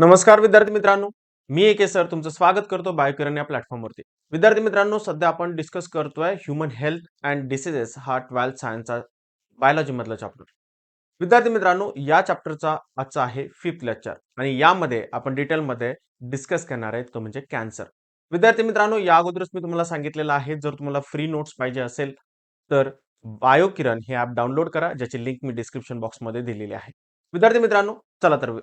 नमस्कार विद्यार्थी मित्रांनो, मी एके सर तुमचं स्वागत करतो बायोकिरण या प्लॅटफॉर्मवरती. विद्यार्थी मित्रांनो, सध्या आपण डिस्कस करतोय ह्यूमन हेल्थ अँड डिसीजेस हा 12th सायन्सचा बायोलॉजी मधला चॅप्टर. विद्यार्थी मित्रांनो, या चॅप्टरचा आजचा आहे 5th लेक्चर आणि यामध्ये आपण डिटेलमध्ये डिस्कस करणार आहे तो म्हणजे कॅन्सर. विद्यार्थी मित्रांनो, या अगोदरच मी तुम्हाला सांगितलेलं आहे, जर तुम्हाला फ्री नोट्स पाहिजे असेल तर बायोकिरण हे ॲप डाउनलोड करा, ज्याची लिंक मी डिस्क्रिप्शन बॉक्समध्ये दिलेली आहे. विद्यार्थी मित्रांनो, चला तर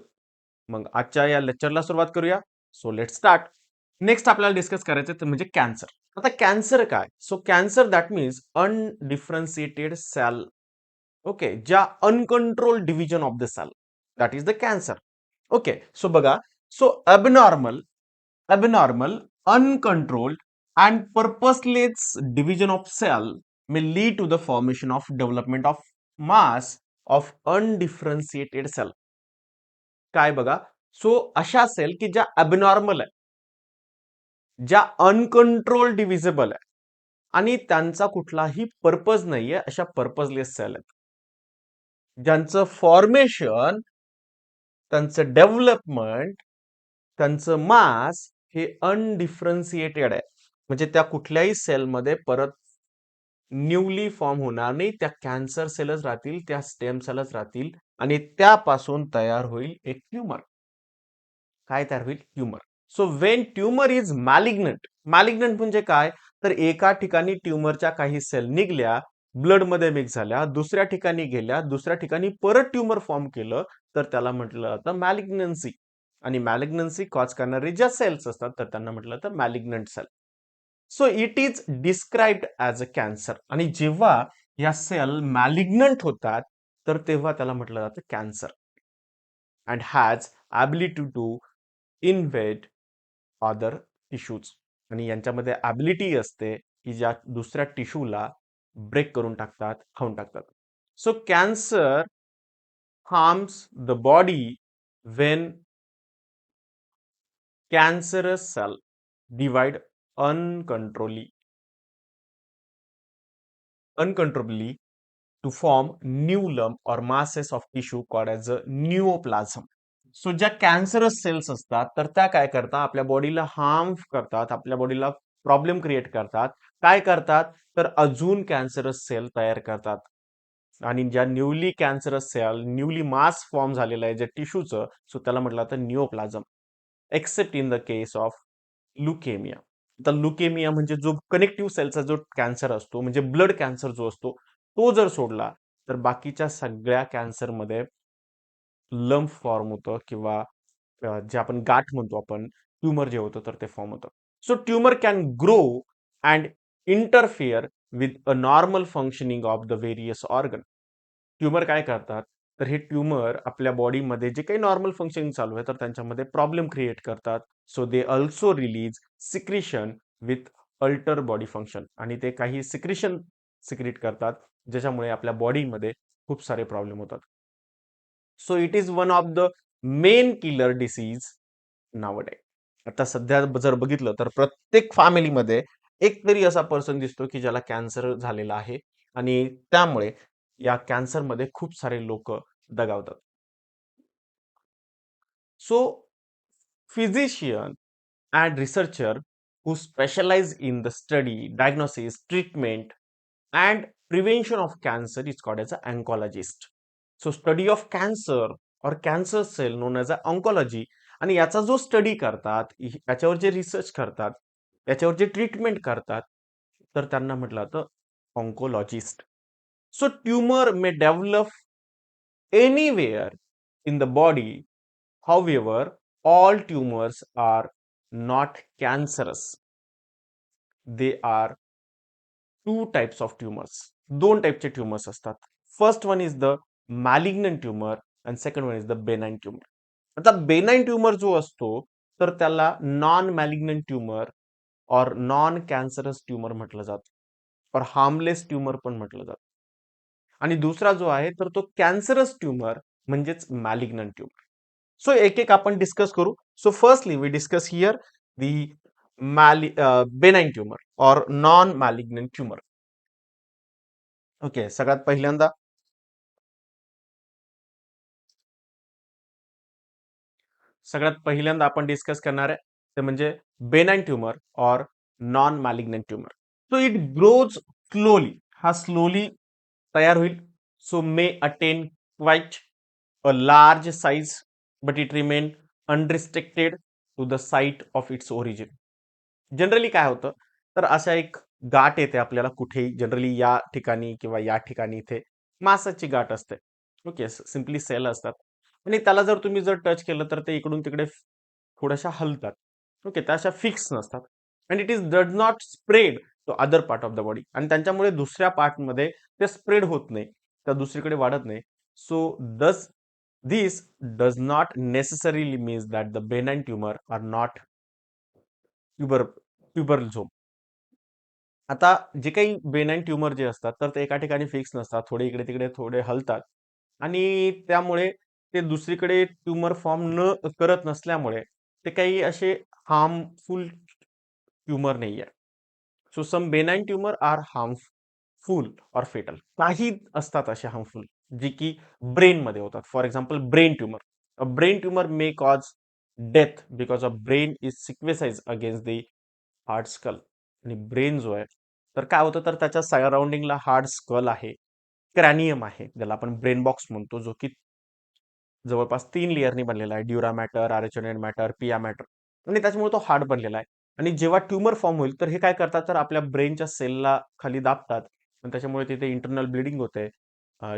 मग आजच्या या लेक्चरला सुरुवात करूया. So let start. नेक्स्ट आपल्याला डिस्कस करायचं ते म्हणजे कॅन्सर. आता कॅन्सर काय? So cancer that means undifferentiated cell. Okay, ज्या uncontrol division of the cell that is the cancer. Okay, so बघा, so abnormal, uncontrolled and purposeless division of cell may lead to the formation of development of mass of undifferentiated cell. काय बघा, so अशा sale की ज्या abnormal आहे, ज्या uncontrol divisible आहे आणि त्यांचा कुठलाही पर्पज नाहीये, अशा पर्पजलेस सेल आहेत, ज्यांचं फॉर्मेशन, त्यांचं डेव्हलपमेंट, त्यांचं मास हे अनडिफरन्शिएटेड आहे. म्हणजे त्या कुठल्याही सेलमध्ये परत न्यूली फॉर्म होणार नाही, त्या कॅन्सर सेलच राहतील, त्या स्टेम सेलच राहतील आणि त्यापासून तयार होईल एक ट्यूमर. काय तयार होईल? Tumour. So when tumour is malignant. Malignant म्हणजे काय? तर एका ठिकाणी ट्यूमरच्या काही सेल निघल्या, ब्लड मध्ये मिक्स झाल्या, दुसऱ्या ठिकाणी गेल्या, दुसऱ्या ठिकाणी परत ट्यूमर फॉर्म केलं, तर त्याला म्हटलं जातं मॅलिग्नन्सी. आणि मॅलिग्नन्सी कॉज करणारे ज्या सेल्स असतात तर त्यांना म्हटलं जातं malignant cell. So it is described as a cancer. आणि जेव्हा या सेल मॅलिग्नंट होतात तर तेव्हा त्याला म्हटलं जातं cancer. And has ability to invade other tissues. आणि यांच्यामध्ये ॲबिलिटी असते की ज्या दुसऱ्या टिश्यूला ब्रेक करून टाकतात, खाऊन टाकतात. So cancer harms the body when cancerous cell divide uncontrollably to form new lump or masses of tissue called as a neoplasm. So ज्या कॅन्सरस सेल्स असतात तर त्या काय करतात? आपल्या बॉडीला हार्म करतात, आपल्या बॉडीला प्रॉब्लेम क्रिएट करतात. काय करतात? तर अजून कॅन्सरस सेल तयार करतात. आणि ज्या newly cancerous cell, newly mass form झालेलं आहे ज्या टिश्यूचं, सो त्याला म्हटलं जातं neoplasm. Except in the case of leukaemia. तर लुकेमिया म्हणजे जो कनेक्टिव्ह सेलचा जो कॅन्सर असतो, म्हणजे ब्लड कॅन्सर जो असतो, तो जर सोडला तर बाकीच्या सगळ्या कॅन्सरमध्ये लंप फॉर्म होतं किंवा जे आपण गाठ म्हणतो, आपण ट्यूमर जे होतं तर ते फॉर्म होतं. So tumour can grow and interfere with a normal functioning of the various organ. Tumour काय करतात? तर हे ट्यूमर आपल्या बॉडीमध्ये जे काही नॉर्मल फंक्शनिंग चालू आहे तर त्यांच्यामध्ये प्रॉब्लेम क्रिएट करतात. So they also release secretion with alter body function. आणि ते काही सिक्रिशन सिक्रिट करतात ज्याच्यामुळे आपल्या बॉडीमध्ये खूप सारे प्रॉब्लेम होतात. So it is one of the main killer disease नावडे. आता सध्या जर बघितलं तर प्रत्येक फॅमिलीमध्ये एक तरी असा पर्सन दिसतो की ज्याला कॅन्सर झालेला आहे आणि त्यामुळे या कॅन्सरमध्ये खूप सारे लोक दगावतात. So physician and researcher who specialize in the study, diagnosis, treatment, and prevention of cancer is called as an oncologist. So study of cancer or cancer cell known as a oncology. आणि याचा जो study करतात, याच्यावर जे research करतात, याच्यावर जे treatment करतात, तर त्यांना म्हटलं जातं oncologist. So tumour may develop anywhere in the body. However, all tumors are not cancerous. They are two types of tumors. दोन टाइपचे ट्यूमर्स असतात. First one is the malignant tumour and second one is the benign tumour. आता benign tumour जो असतो तर त्याला non malignant tumour और non cancerous tumour म्हटलं जातं और हार्मलेस ट्यूमर पण म्हटलं जातं. आणि दुसरा जो आहे तर तो कॅन्सरस ट्यूमर म्हणजेच मॅलिग्नंट ट्यूमर. सो एक एक आपण डिस्कस करू. So firstly we discuss here the benign tumour और नॉन मॅलिग्नंट ट्यूमर. ओके, सगळ्यात पहिल्यांदा सगळ्यात पहिल्यांदा आपण डिस्कस करणार आहे ते म्हणजे बेनाइन ट्यूमर और non malignant tumour. So it grows slowly, हा स्लोली तयार होईल. So may attain quite a large size but it remain unrestricted to the site of its origin. Generally काय होतं, तर अशा एक गाठ येते आपल्याला कुठेही, जनरली या ठिकाणी किंवा या ठिकाणी इथे मासाची गाठ असते. ओके, सिम्पली सेल असतात आणि त्याला जर तुम्ही जर टच केलं तर ते इकडून तिकडे थोड्याशा हलतात. ओके, त्या अशा फिक्स नसतात and it is does not spread to other part of the body आणि त्यांच्यामुळे दुसऱ्या पार्टमध्ये ते स्प्रेड होत नाही, त्या दुसरीकडे वाढत नाही. So thus this does not necessarily means that the benign tumour are not tuber ट्युबरझोम. आता जे काही बेनाइन ट्यूमर जे असतात तर ते एका ठिकाणी फिक्स नसतात, थोडे इकडे तिकडे थोडे हलतात आणि त्यामुळे ते दुसरीकडे ट्यूमर फॉर्म न करत नसल्यामुळे ते काही असे हार्मफुल ट्यूमर नाही आहे. So some benign tumour are harmful और फेटल. काही असतात असे हार्मफुल जे की ब्रेन मध्ये होतात. For example brain tumour. A brain tumour may cause death because of brain is सिक्वेसाइज अगेन्स्ट द हार्ड स्कल. आणि ब्रेन जो आहे तर काय होतं, तर त्याच्या सराउंडिंगला हार्ड स्कल आहे, क्रॅनियम आहे, ज्याला आपण ब्रेन बॉक्स म्हणतो, जो की जवळपास 3 लेअरनी बनलेला आहे. ड्युरा मॅटर, आर्चिनोइड मॅटर, पिया मॅटर आणि त्याच्यामुळे तो हार्ड बनलेला आहे. आणि जेव्हा ट्यूमर फॉर्म होईल तर हे काय करतात, तर आपल्या ब्रेनच्या सेलला खाली दाबतात आणि त्याच्यामुळे तिथे इंटरनल ब्लिडिंग होते,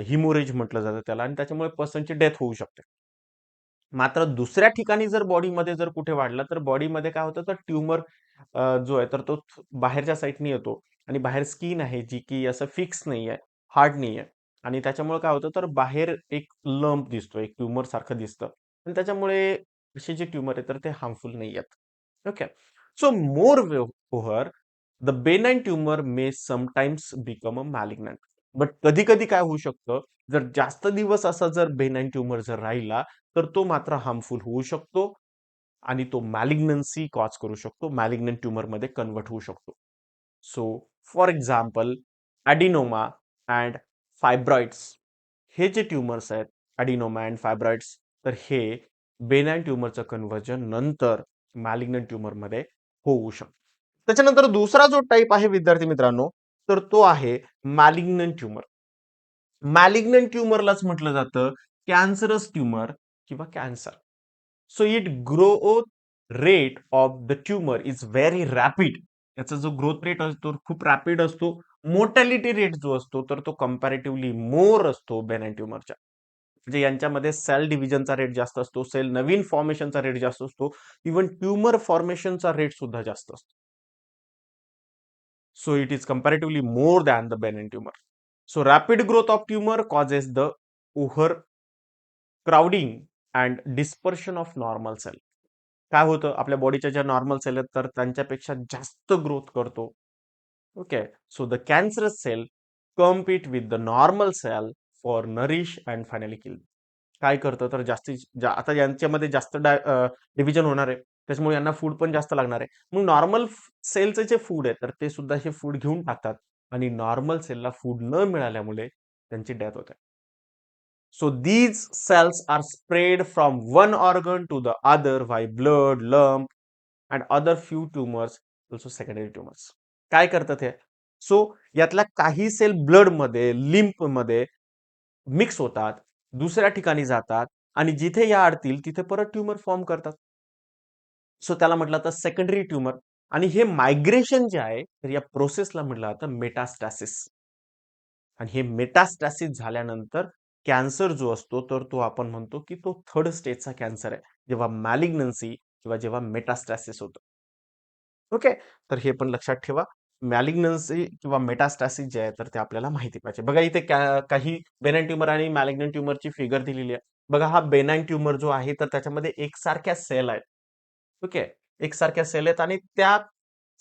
हिमोरेज म्हटलं जातं त्याला, आणि त्याच्यामुळे पर्सनची डेथ होऊ शकते. मात्र दुसऱ्या ठिकाणी जर बॉडीमध्ये जर कुठे वाढला तर बॉडीमध्ये काय होतं, तर ट्यूमर जो आहे तर तो बाहेरच्या साईडनी येतो आणि बाहेर स्किन आहे जी की असं फिक्स नाही आहे, हार्ड नाही आहे आणि त्याच्यामुळे काय होतं, तर बाहेर एक लंप दिसतो, एक ट्यूमर सारखं दिसतं आणि त्याच्यामुळे असे जे ट्यूमर आहे तर ते हार्मफुल नाही आहेत. Okay, so moreover the benign tumour may sometimes become a malignant. But कधी कधी काय होऊ शकतं, जर जास्त दिवस असा जर बेनाइन ट्यूमर जर राहिला तर तो मात्र हार्मफुल होऊ शकतो आणि तो मॅलिग्नन्सी कॉज करू शकतो, मॅलिग्नंट ट्यूमर मध्ये कन्वर्ट होऊ शकतो. सो फॉर एक्झाम्पल ॲडिनोमा अँड फायब्रॉइड्स, हे जे ट्यूमर्स आहेत, ॲडिनोमा अँड फायब्रॉइड्स, तर हे बेनाइन ट्यूमरचं कन्व्हर्जन नंतर मॅलिग्नंट ट्यूमर मध्ये होऊ शकतं. त्याच्यानंतर दुसरा जो टाईप आहे विद्यार्थी मित्रांनो, तर तो आहे मॅलिग्नंट ट्यूमर. मॅलिग्नंट ट्यूमरलाच म्हटलं जातं कॅन्सरस ट्यूमर किंवा cancer. So it growth rate of the tumour is very rapid. याचा जो ग्रोथ रेट असतो खूप रॅपिड असतो. मोर्टॅलिटी रेट जो असतो तर तो कंपॅरेटिव्हली मोर असतो बेनाइन ट्यूमरच्या. म्हणजे यांच्यामध्ये सेल डिव्हिजनचा रेट जास्त असतो, सेल नवीन फॉर्मेशनचा रेट जास्त असतो, इव्हन ट्यूमर फॉर्मेशनचा रेट सुद्धा जास्त असतो. So it is comparatively more than the benign tumor. So rapid growth of tumor causes the overcrowding and dispersion of normal cell. काय होतं, आपल्या बॉडीच्या ज्या नॉर्मल सेल आहेत तर त्यांच्यापेक्षा जास्त ग्रोथ करतो. Okay, so the cancerous cell compete with the normal cell for nourish and finally kill. काय करतं, तर आता यांच्यामध्ये जास्त डिव्हिजन होणार आहे, त्याच्यामुळे यांना फूड पण जास्त लागणार आहे. मग नॉर्मल सेलचे जे फूड आहे तर ते सुद्धा हे फूड घेऊन टाकतात आणि नॉर्मल सेलला फूड न मिळाल्यामुळे त्यांची डेथ होते. So these cells are spread from one organ to the other by blood, lump and other few tumours, also secondary tumours. काय करतात हे? सो यातल्या काही सेल ब्लड मध्ये, लिम्फ मध्ये मिक्स होतात, दुसऱ्या ठिकाणी जातात आणि जिथे या अडतील तिथे परत ट्यूमर फॉर्म करतात. सो त्याला म्हटलं जातं सेकंडरी ट्यूमर. आणि हे मायग्रेशन जे आहे तर या प्रोसेसला म्हटलं जातं मेटास्टॅसिस. आणि हे मेटास्टॅसिस झाल्यानंतर कॅन्सर जो असतो तर तो आपण म्हणतो की तो थर्ड स्टेजचा कॅन्सर आहे, जेव्हा मॅलिग्नन्सी किंवा जेव्हा मेटास्टॅसिस होतं. ओके, तर हे पण लक्षात ठेवा. मॅलिग्नन्सी किंवा मेटास्टॅसिस जे आहे तर ते आपल्याला माहिती पाहिजे. बघा इथे काही बेनाइन ट्यूमर आणि मॅलिग्नंट ट्यूमरची फिगर दिलेली आहे. बघा हा बेनाइन ट्यूमर जो आहे तर त्याच्यामध्ये एकसारख्या सेल आहेत. ओके, एकसारख्या सेल आहेत आणि त्या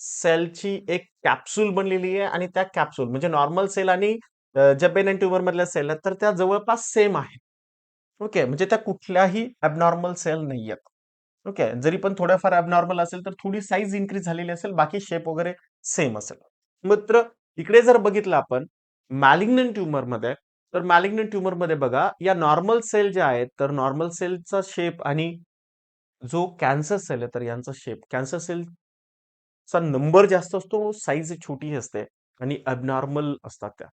सेलची एक कॅप्सूल बनलेली आहे आणि त्या कॅप्सूल म्हणजे नॉर्मल सेल आणि ज्या बेनाइन ट्यूमर मधल्या सेल आहेत तर त्या जवळपास सेम आहेत. ओके, म्हणजे त्या कुठल्याही ॲबनॉर्मल सेल नाहीयेत. ओके, जरी पण थोड्याफार ॲबनॉर्मल असेल तर थोडी साईज इन्क्रीज झालेली असेल, बाकी शेप वगैरे सेम असेल. मात्र इकडे जर बघितलं आपण मॅलिग्नंट ट्यूमर मध्ये, तर मॅलिग्नंट ट्यूमर मध्ये बघा या नॉर्मल सेल ज्या आहेत तर नॉर्मल सेलचा शेप आणि जो कॅन्सर सेल आहे तर यांचा शेप कॅन्सर सेलचा नंबर जास्त असतो, साईज छोटी असते आणि अबनॉर्मल असतात त्या.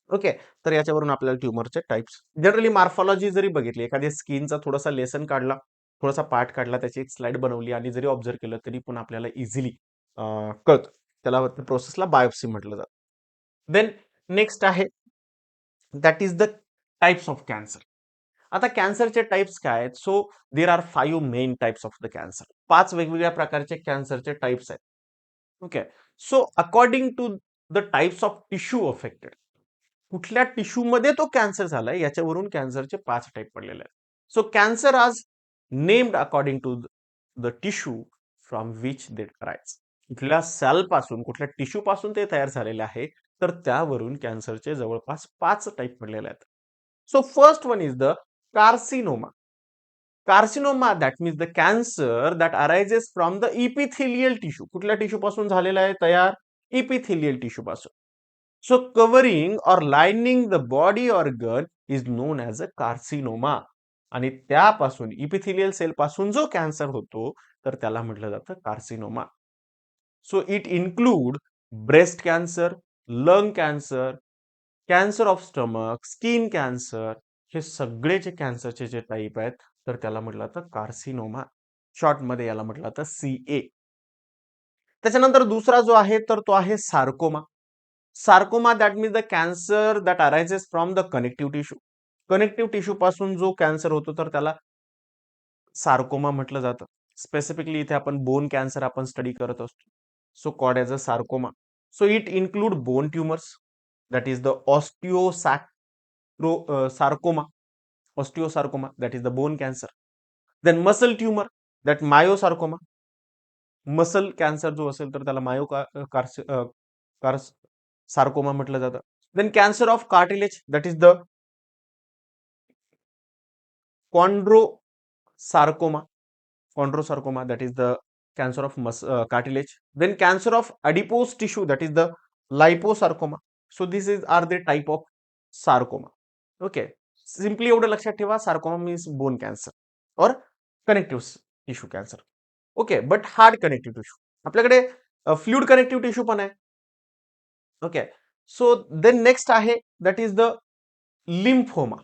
ओके. तर याच्यावरून आपल्याला ट्युमरचे टाइप्स जनरली मार्फॉलॉजी जरी बघितली, एखाद्या स्किनचा थोडासा लेसन काढला, थोडासा पार्ट काढला, त्याची एक स्लाइड बनवली आणि जरी ऑब्झर्व केलं तरी पण आपल्याला इझिली कळतं. त्याला प्रोसेसला बायोप्सी म्हटलं जातं. देन नेक्स्ट आहे that is the types of cancer. आता कॅन्सरचे टाइप्स काय आहेत? So there are 5 main types of the cancer. 5 वेगवेगळ्या प्रकारचे कॅन्सरचे टाइप्स आहेत. Okay. So according to the types of tissue affected, कुठल्या टिश्यू मध्ये तो कॅन्सर झालाय याच्यावरून कॅन्सरचे 5 टाइप पडलेले आहेत. सो कॅन्सर आज named according to the tissue from which they arise. कुठल्या सेल पासून, कुठल्या टिश्यू पासून ते तयार झालेले आहे, तर त्यावरून कॅन्सरचे जवळपास 5 टाइप पडलेले आहेत. So first one is the carcinoma. Carcinoma that means the cancer that arises from the epithelial tissue. कुठल्या टिश्यू पासून झालेला आहे तयार? इपिथिलियल टिश्यू पासून. सो कव्हरिंग और lining the body organ is non as a carcinoma. आणि त्यापासून epithelial sale पासून जो कॅन्सर होतो तर त्याला म्हटलं जातं carcinoma. So it include breast cancer, lung cancer, cancer of stomach, skin cancer. हे सगळे जे कॅन्सरचे जे टाईप आहेत तर त्याला म्हटलं जातं कार्सिनोमा. शॉर्ट मध्ये याला म्हटलं जातं CA. त्याच्यानंतर दुसरा जो आहे तर तो आहे sarcoma. Sarcoma that means the cancer that arises from the connective tissue. Connective tissue पासून जो कॅन्सर होतो तर त्याला सार्कोमा म्हटलं जातं. स्पेसिफिकली इथे आपण बोन कॅन्सर आपण स्टडी करत असतो. So called as a sarcoma. So it include bone tumours that is the sarcoma, osteosarcoma, that is the bone cancer. Then muscle tumor, that myosarcoma. Muscle cancer जो असेल तर त्याला sarcoma म्हटलं जातं. Then cancer of cartilage that is the chondrosarcoma. Chondrosarcoma, that is the cancer of cartilage. Then cancer of adipose tissue, that is the liposarcoma. So this is are the type of sarcoma. Okay. Simply एवढं लक्षात ठेवा, sarcoma means bone cancer or connective tissue cancer. Okay, but hard connective tissue. आपल्याकडे fluid connective tissue पण आहे. Okay. So then next आहे that is the lymphoma.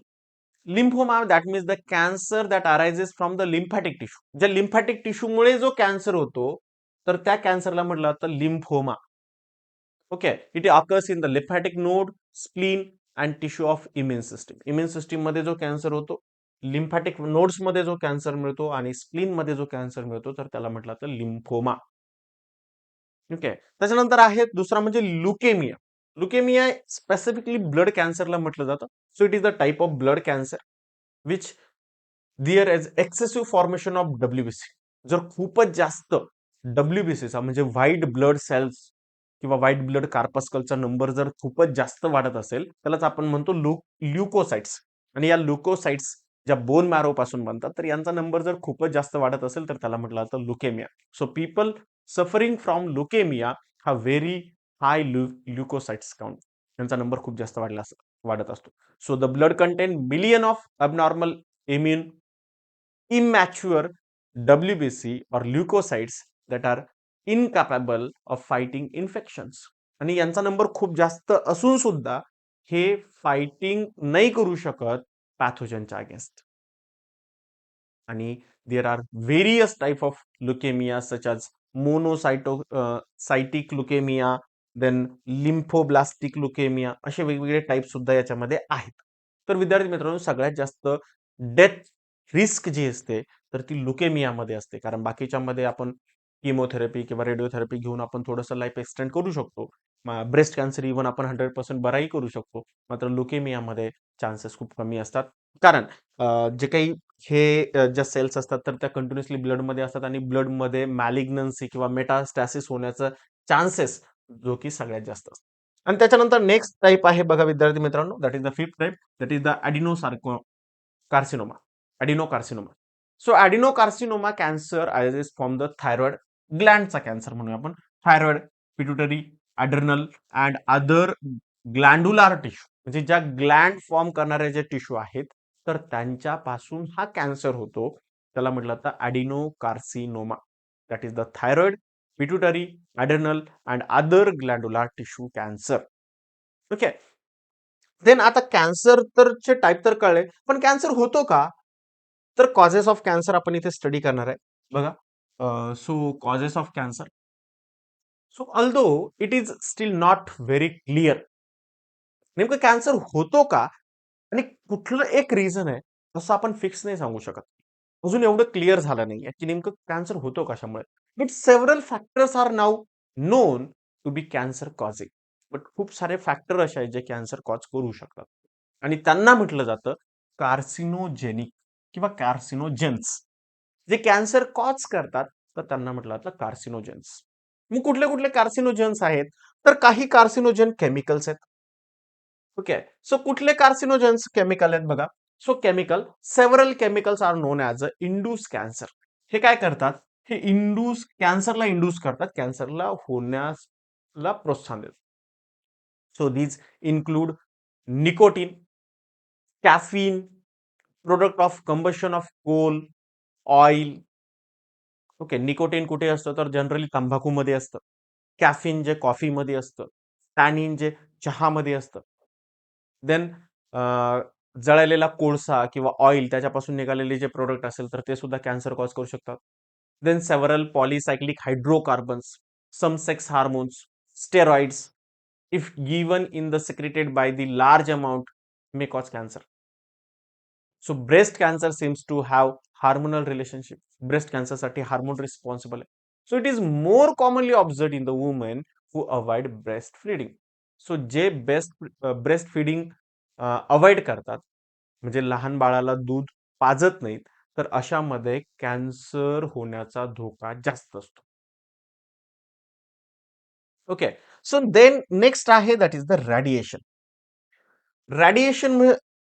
Lymphoma that means the cancer that arises from the lymphatic tissue. ज्या lymphatic टिश्यूमुळे जो cancer होतो तर त्या कॅन्सरला म्हटलं जातं lymphoma. Okay. It occurs in the lymphatic node, spleen and tissue of immune system. Immune system मध्ये जो cancer होतो, लिम्फॅटिक नोड्स मध्ये जो कॅन्सर मिळतो आणि स्प्लीन मध्ये जो कॅन्सर मिळतो तर त्याला म्हटलं जातं लिम्फोमा. ओके. त्याच्यानंतर आहे दुसरा म्हणजे लुकेमिया. लुकेमिया स्पेसिफिकली ब्लड कॅन्सरला म्हटलं जातं. So it is the type of blood cancer which there is excessive formation of WBC. जर खूपच जास्त WBCचा म्हणजे व्हाईट ब्लड सेल्स किंवा व्हाईट ब्लड कार्पस्कलचा नंबर जर खूपच जास्त वाढत असेल त्यालाच आपण म्हणतो ल्युकोसाइट्स. आणि या ल्युकोसाइट्स ज्या बोन मॅरो पासून बनतात तर यांचा नंबर जर खूपच जास्त वाढत असेल तर त्याला म्हटलं जातं leukaemia. So people suffering from leukaemia हा व्हेरी हाय ल्युकोसाइट्स काउंट. यांचा नंबर खूप जास्त वाढत असतो. So the blood content million of abnormal immune immature WBC or leukocytes that are incapable of fighting infections. आणि यांचा नंबर खूप जास्त असून सुद्धा हे फायटिंग नाही करू शकत पॅथोजनच्या अगेन्स्ट. आणि there are various type of leukaemia such as cytic leukaemia, then lymphoblastic leukaemia, असे वेगवेगळे टाइप सुद्धा याच्यामध्ये आहेत. तर विद्यार्थी मित्रांनो, सगळ्यात जास्त डेथ रिस्क जी असते तर ती लुकेमियामध्ये असते. कारण बाकीच्यामध्ये आपण किमोथेरपी किंवा रेडिओथेरपी घेऊन आपण थोडंसं लाईफ एक्सटेंड करू शकतो. ब्रेस्ट कॅन्सर इव्हन आपण 100% बराही करू शकतो. मात्र लुकेमियामध्ये चान्सेस खूप कमी असतात. कारण जे काही ज्या सेल्स असतात तर त्या कंटिन्युअसली ब्लडमध्ये असतात आणि ब्लडमध्ये मॅलिग्नन्सी किंवा मेटास्टॅसिस होण्याचं चान्सेस जो की सगळ्यात जास्त असतात. आणि त्याच्यानंतर नेक्स्ट टाईप आहे बघा विद्यार्थी मित्रांनो, that is the fifth type, that is the carcinoma. Adenocarcinoma. So adenocarcinoma cancer arises from the thyroid ग्लँडचा कॅन्सर म्हणूया आपण. Thyroid, pituitary, adrenal and other glandular tissue, म्हणजे ज्या ग्लँड फॉर्म करणारे जे टिश्यू आहेत तर त्यांच्यापासून हा कॅन्सर होतो. त्याला म्हटलं जातं adenocarcinoma. That is the thyroid, pituitary, adrenal and other glandular tissue cancer. Okay. Then आता कॅन्सर चे टाईप तर कळले, पण कॅन्सर होतो का? तर कॉजेस ऑफ कॅन्सर आपण इथे स्टडी करणार आहे. बघा, so causes of cancer. So although it is still not very clear, नेमकं कॅन्सर होतो का आणि कुठलं एक रिझन आहे असं आपण फिक्स नाही सांगू शकत. अजून एवढं क्लिअर झालं नाहीये की नेमकं कॅन्सर होतो कशामुळे. But several factors are now known to be cancer causing. But खूप सारे फॅक्टर असे आहेत जे कॅन्सर कॉज करू शकतात आणि त्यांना म्हटलं जातं कार्सिनोजेनिक किंवा कार्सिनोजेन्स. जे कॅन्सर कॉज करतात तर त्यांना म्हटलं जातं कार्सिनोजेन्स. मग कुठले कुठले कार्सिनोजेन्स आहेत? तर काही कार्सिनोजेन केमिकल्स आहेत. ओके. सो कुठले कार्सिनोजेन्स केमिकल आहेत बघा. So chemical, several chemicals are known as a induce cancer. हे काय करतात? हे कॅन्सरला इंड्यूस करतात, कॅन्सरला होण्याला प्रोत्साहन देतात. So these include nicotine, caffeine, product of combustion of coal, oil. Okay. Nicotine कुठे असतं? तर जनरली तंबाखूमध्ये असतं. कॅफीन जे कॉफीमध्ये असतं. टॅनिन जे चहामध्ये असतं. देन जळलेला कोळसा किंवा ऑइल त्याच्यापासून निघालेले जे प्रोडक्ट असेल तर ते सुद्धा कॅन्सर कॉज करू शकतात. Then several polycyclic hydrocarbons, some sex hormones, steroids, if given in the secreted by the large amount may cause cancer. So breast cancer seems to have hormonal relationship. Breast cancer साठी hormone responsible आहे. So it is more commonly observe in the women who avoid breast feeding. So जे breast feeding avoid करतात, म्हणजे लहान बाळाला दूध पाजत नाहीत, तर अशामध्ये कॅन्सर होण्याचा धोका जास्त असतो. ओके. सो देन नेक्स्ट आहे that is the radiation. Radiation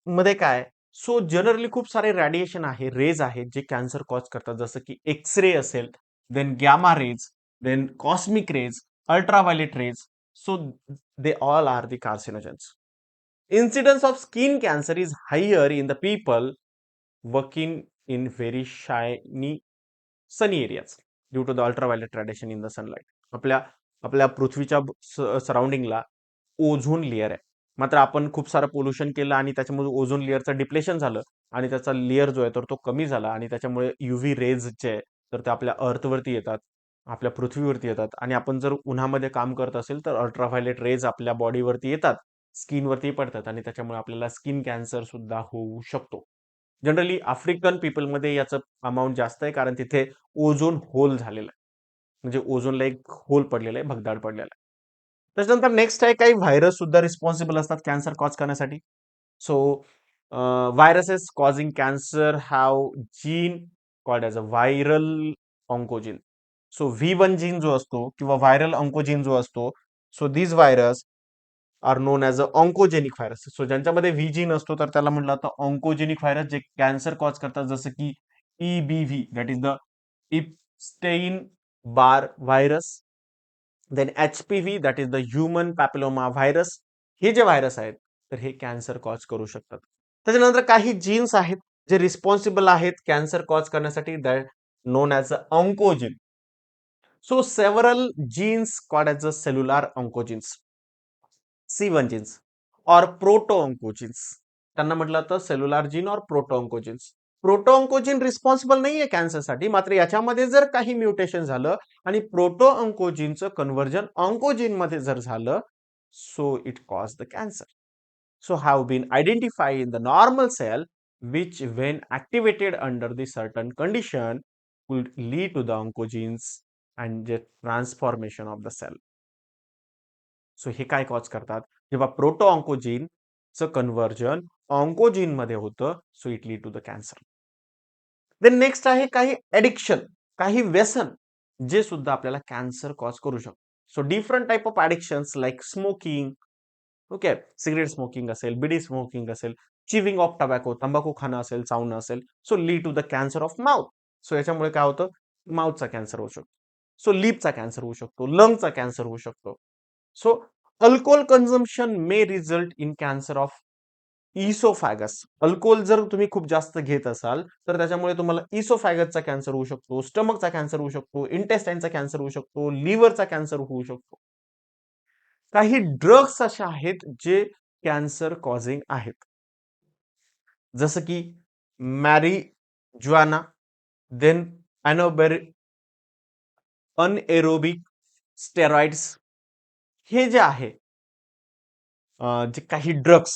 मध्ये काय? सो जनरली खूप सारे रेडिएशन आहे, रेज आहेत जे कॅन्सर कॉज करतात, जसं की एक्स-रे असेल, then gamma rays, then cosmic rays, ultraviolet rays. So they all are the carcinogens. Incidence of skin cancer is higher in the people working in very shiny sunny areas due to the ultraviolet radiation in the sunlight. आपल्या आपल्या पृथ्वीच्या सराउंडिंगला ozone layer आहे. मात्र आपण खूप सारं pollution केलं आणि त्याच्यामुळे ओझोन लेअरचं डिप्लेशन झालं आणि त्याचा लेअर जो आहे तर तो कमी झाला आणि त्याच्यामुळे युव्ही रेज जे आहे तर ते आपल्या अर्थवरती येतात, आपल्या पृथ्वीवरती येतात आणि आपण जर उन्हामध्ये काम करत असेल तर अल्ट्राव्हायोलेट रेज आपल्या बॉडीवरती येतात, स्किनवरती पडतात आणि त्याच्यामुळे आपल्याला स्किन कॅन्सर सुद्धा होऊ शकतो. जनरली आफ्रिकन पीपलमध्ये याचं अमाऊंट जास्त आहे कारण तिथे ओझोन होल झालेला आहे. म्हणजे ओझोनला एक होल पडलेला आहे, भगदाड पडलेला आहे. त्याच्यानंतर नेक्स्ट आहे काही व्हायरस सुद्धा रिस्पॉन्सिबल असतात कॅन्सर कॉज करण्यासाठी. So viruses causing cancer have gene called as a viral oncogene. So V1 gene जो असतो किंवा व्हायरल ऑन्कोजीन जो असतो, so this virus are known as a oncogenic virus. So ज्यांच्यामध्ये व्ही जीन असतो तर त्याला म्हटलं जातं ऑन्कोजेनिक व्हायरस जे कॅन्सर कॉज करतात, जसं की EBV that is the Epstein Barr virus. Then HPV that is the human papilloma virus. हे जे व्हायरस आहेत तर हे कॅन्सर कॉज करू शकतात. त्याच्यानंतर काही जीन्स आहेत जे रिस्पॉन्सिबल आहेत कॅन्सर कॉज करण्यासाठी, that known as a oncogene. So several genes called as a cellular oncogenes, C1 genes और प्रोटोऑन्कोजिन्स. त्यांना म्हटलं जातं सेल्युलार जीन और प्रोटोऑन्कोजिन्स. प्रोटोऑन्कोजिन रिस्पॉन्सिबल नाहीये कॅन्सरसाठी, मात्र याच्यामध्ये जर काही म्युटेशन झालं आणि प्रोटोऑन्कोजिनचं कन्व्हर्जन ऑन्कोजिन मध्ये जर झालं, so it cause the cancer. So have been identified in the normal cell which when activated under the certain condition could lead to the oncogenes and the transformation of the cell. So हे काय cause करतात? जेव्हा proto ऑन्कोजीनचं conversion oncogene मध्ये होतं, so it lead to the cancer. Then next आहे काही addiction, काही व्यसन जे सुद्धा आपल्याला कॅन्सर कॉज करू शकतो. So different type of addictions like smoking. Okay. Cigarette smoking असेल, बिडी स्मोकिंग असेल, चिविंग ऑफ टबॅको, तंबाखू खाणं असेल, चावणं असेल, so lead to the cancer of mouth. So याच्यामुळे काय होतं? माउथचा कॅन्सर होऊ शकतो. सो लिपचा कॅन्सर होऊ शकतो, लंगचा कॅन्सर होऊ शकतो. So alcohol consumption may result in cancer of oesophagus. Alcohol जर तुम्ही खूप जास्त घेत असाल तर त्याच्यामुळे तुम्हाला इसोफॅगसचा कॅन्सर होऊ शकतो, स्टमकचा कॅन्सर होऊ शकतो, इंटेस्टाइनचा कॅन्सर होऊ शकतो, लिव्हरचा कॅन्सर होऊ शकतो. काही ड्रग्स असे आहेत जे कॅन्सर कॉझिंग आहेत. जसं की मॅरीज्वाना, देन अनएरोबिक स्टेरॉइड्स, हे जे आहे जे काही ड्रग्स,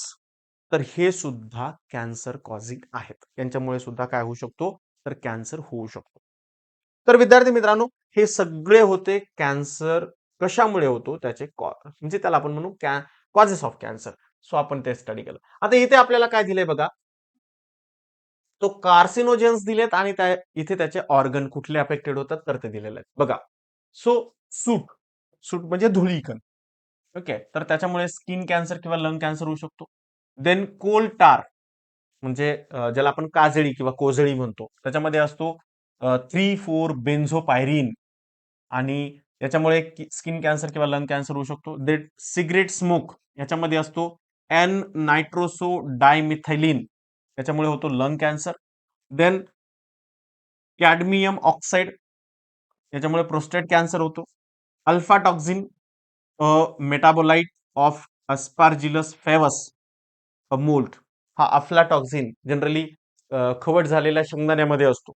तर हे सुद्धा कॅन्सर कॉझिंग आहेत. यांच्यामुळे सुद्धा काय होऊ शकतो, तर कॅन्सर होऊ शकतो. तर विद्यार्थी मित्रांनो, हे सगळे होते कॅन्सर कशामुळे होतो त्याचे म्हणजे त्याला आपण म्हणू कॉजेस ऑफ कॅन्सर. सो आपण ते स्टडी केलं. आता इथे आपल्याला काय दिलंय बघा, तो कार्सिनोजेन्स दिलेत आणि इथे त्याचे ऑर्गन कुठले अफेक्टेड होतात तर ते दिलेले आहेत बघा. सो सूट सूट म्हणजे धुळीकण. ओके, तर त्याच्यामुळे स्किन कॅन्सर किंवा लंग कॅन्सर होऊ शकतो. देन कोल टार म्हणजे ज्याला आपण काजळी किंवा कोजळी म्हणतो, त्याच्यामध्ये असतो 3,4 बेन्झोपायरीन आणि याच्यामुळे स्किन कॅन्सर किंवा लंग कॅन्सर होऊ शकतो. देन सिगरेट स्मोक याच्यामध्ये असतो एन नायट्रोसो डायमिथायलिन, त्याच्यामुळे होतो lung cancer. Then cadmium oxide याच्यामुळे प्रोस्टेट कॅन्सर होतो. Alpha toxin, metabolite of aspergillus flavus mould, हा अफ्लाटॉक्झिन जनरली खवट झालेल्या शेंगदाण्यामध्ये असतो.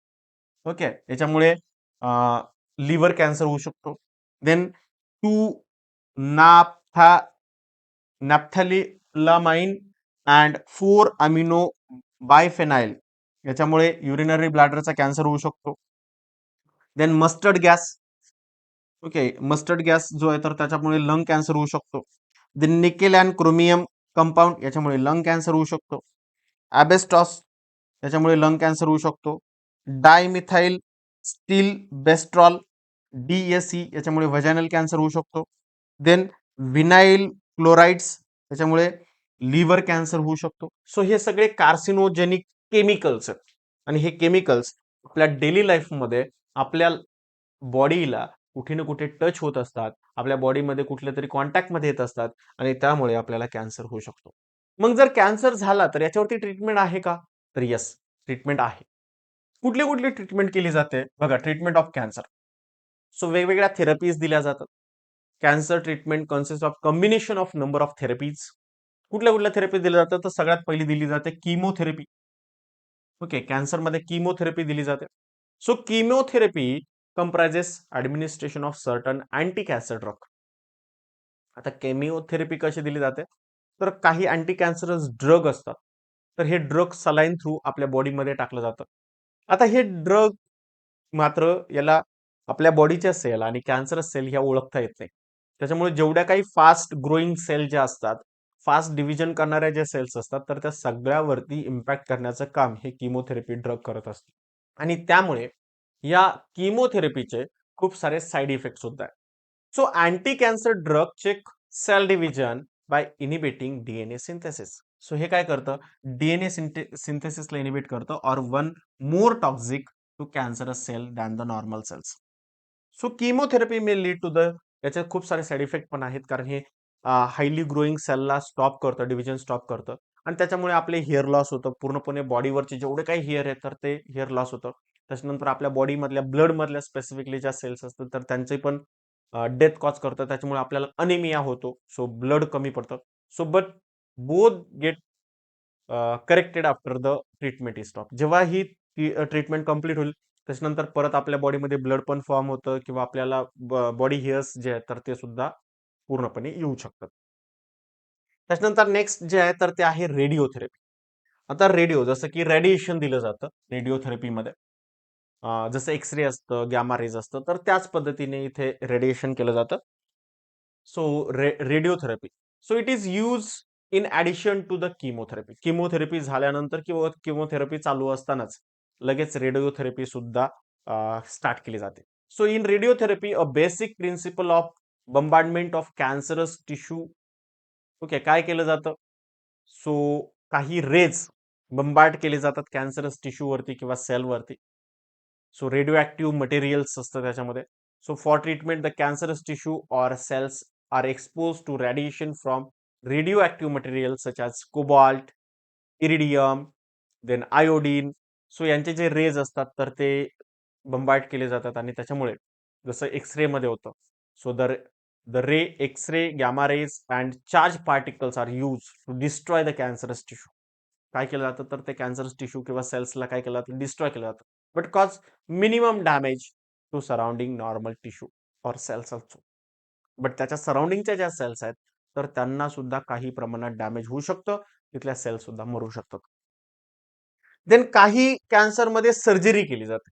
ओके, याच्यामुळे लिव्हर कॅन्सर होऊ शकतो. Then two naphtha naphthylamine and 4 amino biphenyl याच्यामुळे युरिनरी ब्लॅडरचा कॅन्सर होऊ शकतो. Then mustard gas. Okay, mustard gas जो आहे तर त्याच्यामुळे लंग कॅन्सर होऊ शकतो. Then nickel and chromium compound याच्यामुळे लंग कॅन्सर होऊ शकतो. ॲबेस्टॉस याच्यामुळे लंग कॅन्सर होऊ शकतो. डायमिथाइल स्टील बेस्ट्रॉल DSE याच्यामुळे व्हजायनल कॅन्सर होऊ शकतो. देन विनाइल क्लोराइड्स त्याच्यामुळे लिव्हर कॅन्सर होऊ शकतो. सो हे सगळे कार्सिनोजेनिक केमिकल्स आहेत आणि हे केमिकल्स आपल्या डेली लाईफमध्ये आपल्या बॉडीला कुठे ना कुठे टच होत असतात, आपल्या बॉडीमध्ये कुठल्या तरी कॉन्टॅक्टमध्ये येत असतात आणि त्यामुळे आपल्याला कॅन्सर होऊ शकतो. मग जर कॅन्सर झाला तर याच्यावरती ट्रीटमेंट आहे का? तर येस, ट्रीटमेंट आहे. कुठली कुठली ट्रीटमेंट केली जाते बघा, ट्रीटमेंट ऑफ कॅन्सर. सो वेगवेगळ्या थेरपीज दिल्या जातात. Cancer treatment consist of combination of number of therapies. कुठल्या कुठल्या थेरपी दिल्या जातात तर सगळ्यात पहिली दिली जाते किमोथेरपी. ओके, कॅन्सरमध्ये किमोथेरपी दिली जाते. So chemotherapy comprises administration of certain anti cancer drug. आता केमिओथेरपी कशी दिली जाते, तर काही अँटी कॅन्सरस ड्रग असतात, तर हे ड्रग सलाईन थ्रू आपल्या बॉडीमध्ये टाकलं जातं. आता हे ड्रग मात्र याला आपल्या बॉडीच्या सेल आणि कॅन्सरस सेल ह्या ओळखता येत नाही. त्याच्यामुळे जेवढ्या काही फास्ट ग्रोईंग सेल ज्या असतात, फास्ट डिव्हिजन करणाऱ्या ज्या सेल्स असतात, तर त्या सगळ्यावरती इम्पॅक्ट करण्याचं काम हे किमोथेरपी ड्रग करत असते. आणि त्यामुळे या किमोथेरपीचे खूप सारे साईड इफेक्ट सुद्धा आहेत. So anti cancer drug check cell division by inhibiting DNA synthesis. So हे काय करतं, डीएनए सिंथेसिसला इनिबिट करतं और one more toxic to cancerous cell than the normal cells. So chemotherapy may lead to the, याच्यात खूप सारे साईड इफेक्ट पण आहेत, कारण हे हायली ग्रोईंग सेलला स्टॉप करतं, डिव्हिजन स्टॉप करतं आणि त्याच्यामुळे आपले हेअर लॉस होतं. पूर्णपणे बॉडीवरचे जेवढे काही हेअर आहेत तर ते हेअर लॉस होतं. त्याच्यानंतर आपल्या बॉडीमधल्या ब्लड मधल्या स्पेसिफिकली ज्या सेल्स असतात तर त्यांचे पण डेथ कॉज करतं. त्याच्यामुळे आपल्याला अनिमिया होतो. सो ब्लड कमी पडतं. So but both get corrected after the treatment is stop. जेव्हा ही ट्रीटमेंट कंप्लीट होईल त्याच्यानंतर परत आपल्या बॉडीमध्ये ब्लड पण फॉर्म होतं किंवा आपल्याला बॉडी हेअर्स जे आहेत तर ते सुद्धा पूर्णपणे येऊ शकतात. त्याच्यानंतर नेक्स्ट जे आहे तर ते आहे रेडिओथेरपी. आता रेडिओ जसं की रेडिएशन दिलं जातं रेडिओथेरपीमध्ये. जसं एक्सरे असतं, गॅमा रेज असतं, तर त्याच पद्धतीने इथे रेडिएशन केलं जातं. So radiotherapy, so it is use in addition to the chemotherapy. Chemotherapy झाल्यानंतर किंवा किमोथेरपी चालू असतानाच लगेच रेडिओथेरपी सुद्धा स्टार्ट केली जाते. So in radiotherapy a basic principle of bombardment of cancerous tissue. Okay, काय केलं जातं, सो काही रेज बंबार्ड केले जातात कॅन्सरस टिश्यूवरती किंवा सेलवरती. सो रेडिओ ऍक्टिव्ह मटेरियल्स असतं त्याच्यामध्ये. So for treatment the cancerous tissue or cells are expose to radiation from radioactive material such as cobalt, iridium, then iodine. So यांचे जे रेज असतात तर ते बंबार्ड केले जातात आणि त्याच्यामुळे जसं एक्सरे मध्ये होतं. So the ray X-ray gamma rays and charge particles are use to destroy the cancerous tissue. काय केलं जातं तर ते कॅन्सरस टिश्यू किंवा सेल्सला काय केलं जातं, डिस्ट्रॉय केलं जातं, but cause minimum damage to surrounding normal tissue or cells also. But त्याच्या सराउंडिंगच्या ज्या सेल्स आहेत तर त्यांना सुद्धा काही प्रमाणात डॅमेज होऊ शकतं, तिथल्या सेल्स सुद्धा मरू शकतात. देन काही कॅन्सरमध्ये सर्जरी केली जाते.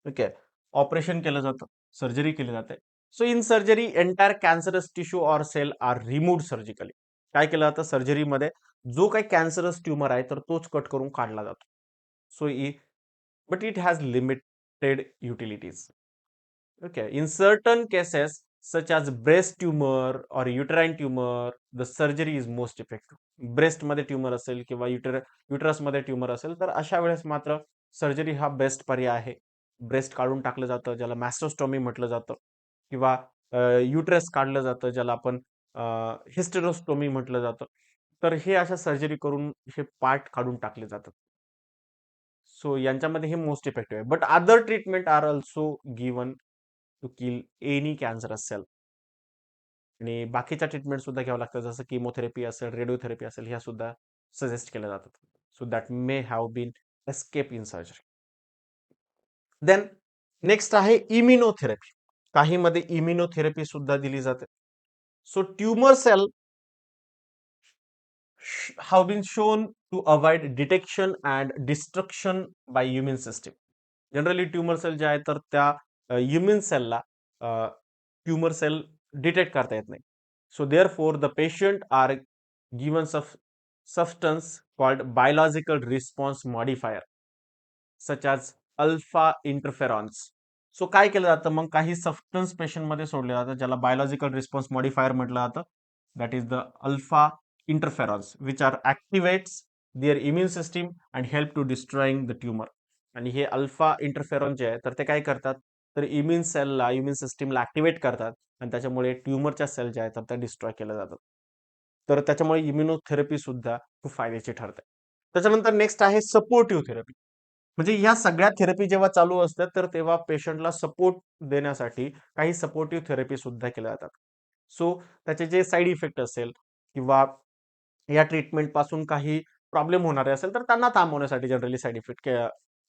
ओके, ऑपरेशन केलं जातं, सर्जरी केली जाते. So in surgery entire cancerous tissue or cell are removed surgically. काय केलं जातं सर्जरीमध्ये, जो काही कॅन्सरस ट्यूमर आहे तर तोच कट करून काढला जातो. So but it has limited utilities. Okay, in certain cases, such as breast tumor or uterine tumor, the surgery is most effective. Breast मध्ये ट्यूमर असेल किंवा युटरस मध्ये ट्यूमर असेल तर अशा वेळेस मात्र सर्जरी हा बेस्ट पर्याय आहे. ब्रेस्ट काढून टाकलं जातं ज्याला मॅस्टोस्टॉमी म्हटलं जातं, किंवा युटरस काढलं जातं ज्याला आपण हिस्टेरोस्टोमी म्हटलं जातं. तर हे अशा सर्जरी करून हे पार्ट काढून टाकले जातात. सो यांच्यामध्ये हे मोस्ट इफेक्टिव्ह आहे. But other treatment are also given to kill any cancerous cell. आणि बाकीच्या ट्रीटमेंट सुद्धा घ्यावं लागतं, जसं किमोथेरपी असेल, रेडिओथेरपी असेल, ह्या सुद्धा सजेस्ट केल्या जातात. So that may have been escape in surgery. Then next आहे इम्युनोथेरपी. काही मध्ये इम्युनोथेरपी सुद्धा दिली जाते. So tumour cell have been shown to avoid detection and destruction by immune system. Generally tumour cell जे आहे तर त्या इम्युन सेलला ट्यूमर सेल डिटेक्ट करता येत नाही. So therefore the patient are given substance called biological response modifier such as alpha interferons. So काय केलं जातं मग, काही सबस्टन्स पेशंट मध्ये सोडले जातात ज्याला बायोलॉजिकल रिस्पॉन्स मॉडिफायर म्हटलं जातं. That is the alpha interferons which are activates their immune system and help to destroying the tumor. आणि हे अल्फा इंटरफेरॉन जे आहे तर ते काय करतात तर इम्युन सिस्टीमला ऍक्टिव्हेट करतात आणि त्याच्यामुळे ट्यूमरच्या सेल ज्या आहेत तर त्या डिस्ट्रॉय केल्या जातात. तर त्याच्यामुळे इम्युनोथेरपी सुद्धा खूप फायद्याची ठरते. त्याच्यानंतर नेक्स्ट आहे सपोर्टिव्ह थेरपी. म्हणजे ह्या सगळ्या थेरपी जेव्हा चालू असतात तर तेव्हा पेशंटला सपोर्ट देण्यासाठी काही सपोर्टिव्ह थेरपी सुद्धा केल्या जातात. सो त्याचे जे साईड इफेक्ट असेल किंवा या ट्रीटमेंट पासून काही प्रॉब्लेम होणारे असेल तर त्यांना थांबवण्यासाठी, जनरली साईड इफेक्ट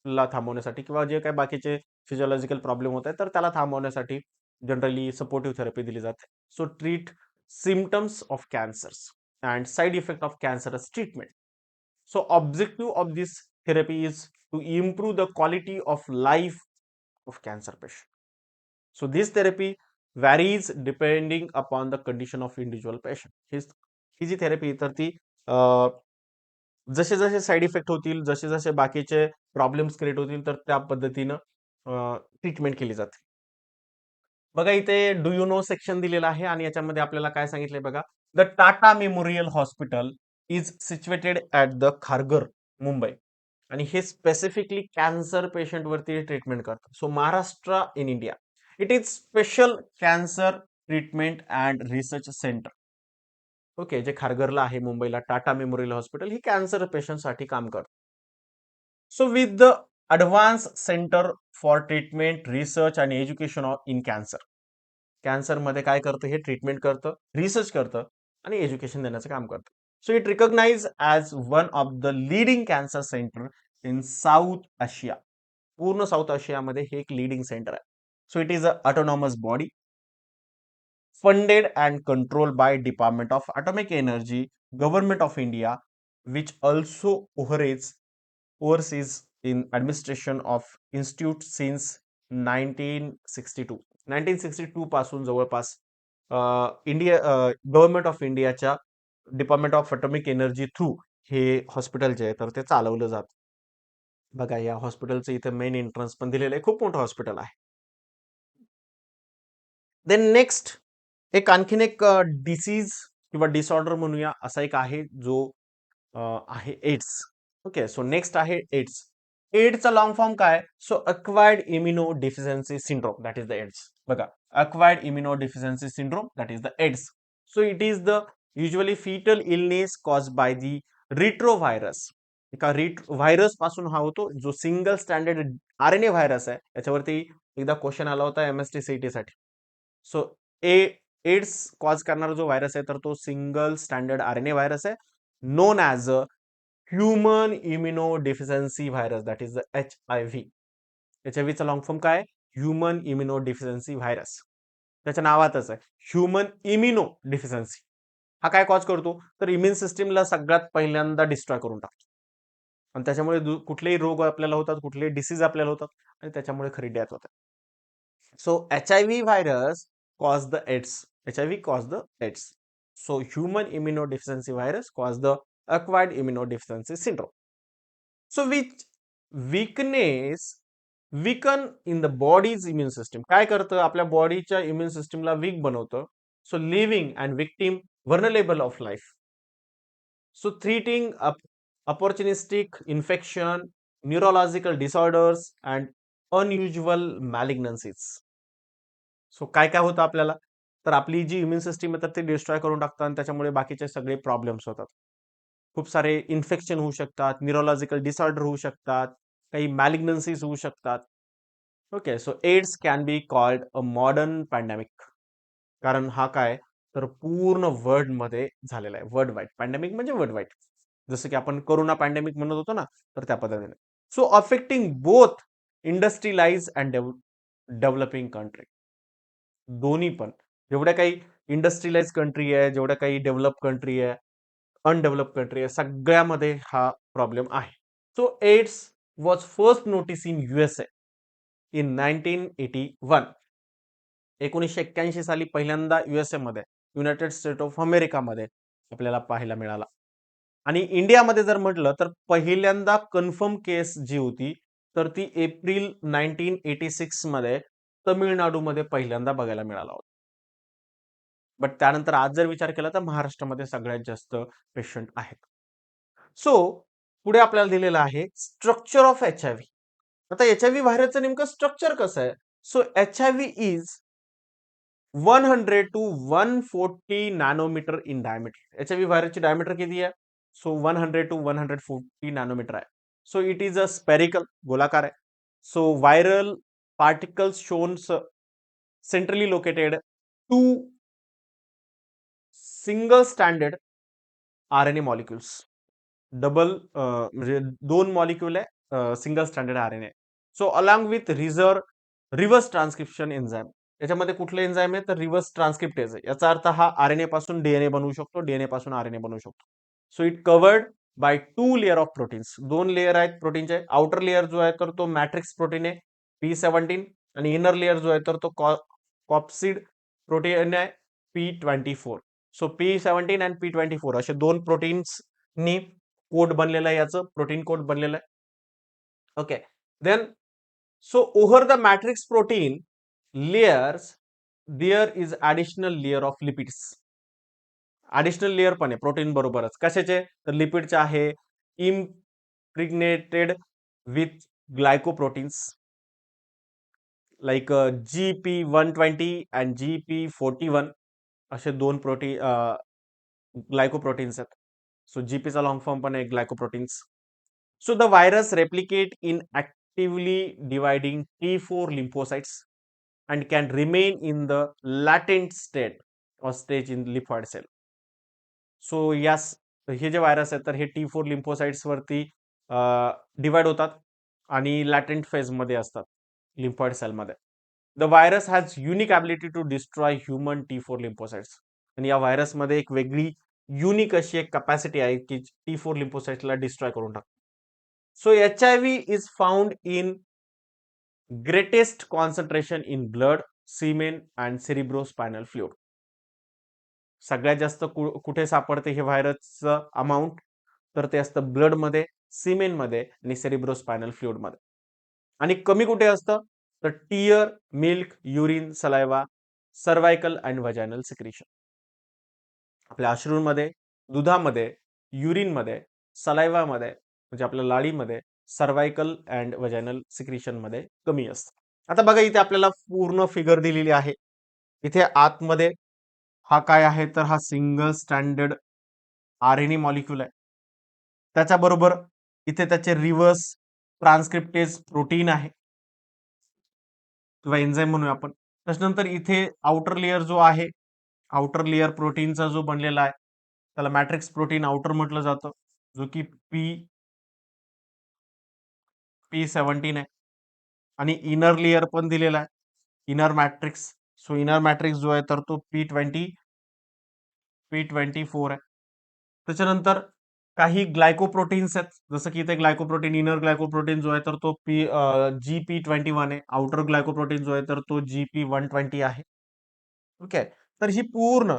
ला थांबवण्यासाठी, किंवा जे काही बाकीचे फिजिओलॉजिकल प्रॉब्लेम होत आहेत तर त्याला थांबवण्यासाठी जनरली सपोर्टिव्ह थेरपी दिली जाते. So treat symptoms of cancers and side effect of cancerous treatment. So objective of this therapy is to improve the quality of life of cancer patient. So this therapy varies depending upon the condition of individual patient. ही जी therapy तर ती जसे जसे side effect होतील, जसे जसे बाकीचे प्रॉब्लेम्स क्रिएट होतील तर त्या पद्धतीनं ट्रीटमेंट केली जाते. बघा इथे डू यू नो सेक्शन दिलेलं आहे आणि याच्यामध्ये आपल्याला काय सांगितलंय बघा. The Tata memorial hospital is situated at the Kharghar, Mumbai. आणि हे स्पेसिफिकली कॅन्सर पेशंट वरती ट्रीटमेंट करतात. So Maharashtra in India, it is special cancer treatment and research centre. Okay, जे खारघरला आहे मुंबईला, टाटा मेमोरियल हॉस्पिटल ही कॅन्सर पेशंटसाठी काम करतं. So with the advance centre for treatment research आणि एज्युकेशन इन कॅन्सर. कॅन्सरमध्ये काय करतं, हे ट्रीटमेंट करतं, रिसर्च करतं आणि एज्युकेशन देण्याचं काम करतं. So it recognise as one of the leading cancer centre in South Asia. पूर्ण साऊथ आशियामध्ये हे एक लीडिंग सेंटर आहे. So it is a autonomous body funded and controlled by Department of Atomic Energy, Government of India, which also oversees in administration of institute since 1962. 1962 पासून जवळपास India government of इंडियाच्या department of atomic energy through हे hospital जे आहे तर ते चालवलं जातं. बघा या हॉस्पिटलचं इथे मेन एंट्रन्स पण दिलेलं आहे. खूप मोठं हॉस्पिटल आहे. देन नेक्स्ट आणखीन एक डिसीज किंवा डिसऑर्डर म्हणूया असा एक आहे जो आहे एड्स. ओके, सो नेक्स्ट आहे एड्स. एड्सचा लॉंग फॉर्म काय? So acquired immuno deficiency syndrome, that is the AIDS. बघा, acquired immuno deficiency syndrome, that is the AIDS. So it is the usually fetal illness caused by the retrovirus एका virus पासून हा होतो, जो single standard RNA virus आहे. याच्यावरती एकदा question आला होता MST CET साठी. सो एड्स कॉज करणारा जो व्हायरस आहे तर तो सिंगल स्टँडर्ड RNA व्हायरस आहे, known as a human immuno deficiency virus, that is the HIV. HIVचा लॉंग फॉर्म काय? Human immuno deficiency virus. त्याच्या नावातच आहे ह्युमन इम्युनो डेफिशियन्सी. हा काय कॉज करतो? तर इम्युन सिस्टीमला सगळ्यात पहिल्यांदा डिस्ट्रॉय करून टाकतो आणि त्याच्यामुळे कुठलेही रोग आपल्याला होतात, कुठलेही डिसीज आपल्याला होतात आणि त्याच्यामुळे खरी डेथ होतात. So HIV virus cause the AIDS. HIV cause the AIDS. So human immunodeficiency virus cause the acquired immunodeficiency syndrome. So which weakness weaken in the body's immune system. काय करतं? आपल्या बॉडीच्या इम्युन सिस्टमला वीक बनवतं. So living and victim vulnerable of life. So treating opportunistic infection, neurological disorders and unusual malignancies. So काय काय होतं आपल्याला? तर आपली जी इम्युन सिस्टीम आहे तर ते डिस्ट्रॉय करून टाकतात आणि त्याच्यामुळे बाकीचे सगळे प्रॉब्लेम्स होतात. खूप सारे इन्फेक्शन होऊ शकतात, न्यूरोलॉजिकल डिसऑर्डर होऊ शकतात, काही मॅलिग्नन्सीज होऊ शकतात. Okay, so AIDS can be called a modern pandemic. कारण हा काय तर पूर्ण वर्ल्ड मध्ये झालेला आहे, वर्ल्ड वाईड पॅन्डेमिक म्हणजे वर्ल्ड वाईड. जसं की आपण कोरोना पॅन्डेमिक म्हणत होतो ना, तर त्या पद्धतीने. So affecting both industrialise and developing country. दोन्ही पण, जेवढ्या काही इंडस्ट्रियलाइज कंट्री आहे, जेवढ्या काही डेव्हलप कंट्री आहे, अनडेव्हलप कंट्री आहे, सगळ्यामध्ये हा प्रॉब्लेम आहे. So AIDS was first notice in USA इन 1981. 1981 साली पहिल्यांदा USA मध्ये, युनायटेड स्टेट ऑफ अमेरिकामध्ये आपल्याला पाहायला मिळाला. आणि इंडियामध्ये जर म्हटलं तर पहिल्यांदा कन्फर्म केस जी होती तर ती एप्रिल 1986 मध्ये तमिळनाडूमध्ये पहिल्यांदा बघायला मिळाला होता. बट त्यानंतर आज जर विचार केला तर महाराष्ट्रामध्ये सगळ्यात जास्त पेशंट आहेत. सो पुढे आपल्याला दिलेलं आहे स्ट्रक्चर ऑफ HIV. आता HIV व्हायरसचं नेमकं स्ट्रक्चर कसं आहे? So HIV is 100 to 140 nanometre in diameter. HIV व्हायरसची डायमीटर किती आहे? सो 100 to 140 नॅनोमीटर आहे. So it is a spherical, गोलाकार आहे. सो व्हायरल पार्टिकल्स शोन्स centrally located two single standard RNA molecules. Double म्हणजे दोन मॉलिक्युल आहे single standard RNA. So along with reverse transcription enzyme. याच्यामध्ये कुठले एन्झाईम आहे तर रिव्हर्स ट्रान्सक्रिप्टेज आहे. याचा अर्थ हा RNA पासून DNA बनवू शकतो, DNA पासून RNA बनवू शकतो. So it covered by 2 layer of proteins. 2 layer आहेत प्रोटीनचे. आउटर लेअर जो आहे तर तो मॅट्रिक्स प्रोटीन आहे P17 आणि इनर लेअर जो आहे तर तो कॉप्सिड प्रोटीन आहे P24. सो P17 आणि P24 असे दोन प्रोटीन्सनी कोड बनलेला आहे, याचं प्रोटीन कोड बनलेलं आहे. Okay, then so over the matrix protein layers there is additional layer of lipids. Additional layer पण आहे प्रोटीन बरोबरच. कशाचे? तर लिपिडचे आहे impregnated with glycoproteins like GP120 and GP41 असे दोन ग्लायकोप्रोटीन्स आहेत. सो जीपीचा लॉंग फॉर्म पण आहे glycoproteins. So the virus replicate in actively dividing T4 lymphocytes and can remain in the latent state or stage in lymphoid cell. So yes, हे जे virus आहे तर हे T4 lymphocytes वरती divide होतात आणि लॅटेंट फेज मध्ये असतात लिम्फॉइड सेल मध्ये. The virus has unique ability to destroy human T4 lymphocytes. आणि या व्हायरस मध्ये एक वेगळी युनिक अशी एक कॅपॅसिटी आहे की T4 lymphocytes ला डिस्ट्रॉय करून टाकतात. So HIV is found in greatest concentration in blood, semen and cerebrospinal fluid. सगळ्यात जास्त कुठे सापडते हे व्हायरसचं अमाऊंट तर ते असतं ब्लड मध्ये, सिमेन मध्ये आणि सेरिब्रोस्पायनल फ्लुइड मध्ये. आणि कमी कुठे असतं तर tear, milk, urine, saliva, cervical and vaginal secretion. आपल्या अश्रूंमध्ये, दुधामध्ये, युरिनमध्ये, सलायवामध्ये म्हणजे आपल्या लाळीमध्ये, सर्वायकल अँड व्हाजायनल सिक्रेशन मध्ये कमी असतं. आता बघा इथे आपल्याला पूर्ण फिगर दिलेली आहे. इथे आतमध्ये हा काय आहे तर हा सिंगल स्टँडर्ड RNA मॉलिक्युल आहे. त्याच्याबरोबर इथे त्याचे रिव्हर्स ट्रान्सक्रिप्टेज प्रोटीन आहे किंवा एन्झाईम म्हणूया आपण. त्याच्यानंतर इथे आउटर लेयर जो आहे, आउटर लेयर प्रोटीनचा जो बनलेला आहे, त्याला मॅट्रिक्स प्रोटीन आउटर म्हटलं जातं, जो की P17 आहे. आणि इनर लेयर पण दिलेला आहे, inner matrix. So inner matrix जो आहे तर तो P24 आहे. त्याच्यानंतर काही ग्लायकोप्रोटीन्स आहेत, जसं की इथे ग्लायकोप्रोटीन, इनर ग्लायकोप्रोटीन जो आहे तर तो GP21 आहे. आउटर ग्लायकोप्रोटीन जो आहे तर तो GP120 आहे. ओके. तर ही पूर्ण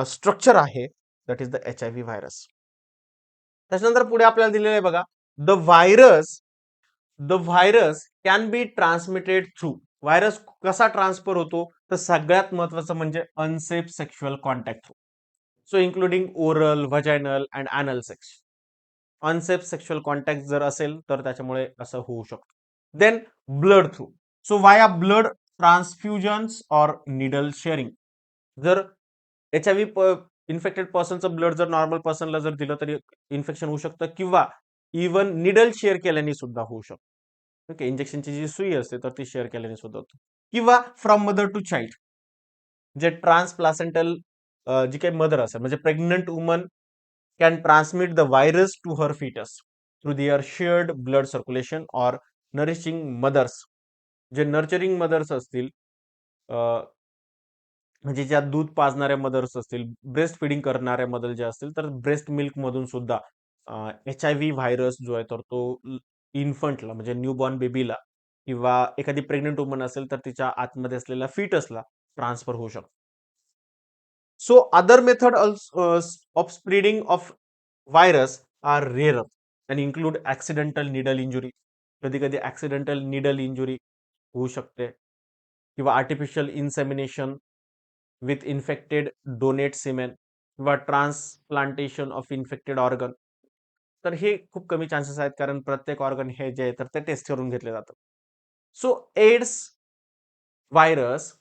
स्ट्रक्चर आहे, that is the HIV virus. त्याच्यानंतर पुढे आपल्याला दिलेलं आहे बघा, the virus the virus can be transmitted through. Virus कसा ट्रान्सफर होतो, तर सगळ्यात महत्वाचं म्हणजे unsafe sexual contact through. So including oral, vaginal and anal sex. Unsafe sexual contact जर असेल तर त्याच्यामुळे असं होऊ शकतं. Then blood through. So via blood transfusions और निडल शेअरिंग. जर HIV इन्फेक्टेड पर्सनचं ब्लड जर नॉर्मल पर्सनला जर दिलं तरी इन्फेक्शन होऊ शकतं, किंवा इव्हन निडल शेअर केल्याने सुद्धा होऊ शकतं. ओके. इंजेक्शनची जी सुई असते तर ती शेअर केल्याने सुद्धा होतं, किंवा फ्रॉम मदर टू चाइल्ड. जे ट्रान्सप्लासेंटल जी काही मदर असेल, म्हणजे pregnant woman can transmit the virus to her foetus through their shared blood circulation or nourishing mothers. जे नर्चरिंग मदर्स असतील, म्हणजे ज्या दूध पाजणाऱ्या मदर्स असतील, ब्रेस्ट फिडिंग करणाऱ्या मदर ज्या असतील, तर ब्रेस्ट मिल्क मधून सुद्धा HIV व्हायरस जो आहे तर तो इन्फंटला, म्हणजे न्यूबॉर्न बेबीला, किंवा एखादी प्रेग्नंट वुमन असेल तर तिच्या आतमध्ये असलेल्या फिटसला ट्रान्सफर होऊ शकतो. So other method of spreading of virus are rare and include accidental needle injury. कधी कधी ऍक्सिडेंटल निडल इंजुरी होऊ शकते, किंवा artificial insemination with infected donate semen, किंवा ट्रान्सप्लांटेशन ऑफ इन्फेक्टेड ऑर्गन. तर हे खूप कमी चान्सेस आहेत, कारण प्रत्येक ऑर्गन हे जे आहे तर ते टेस्ट करून घेतले जातात. So AIDS virus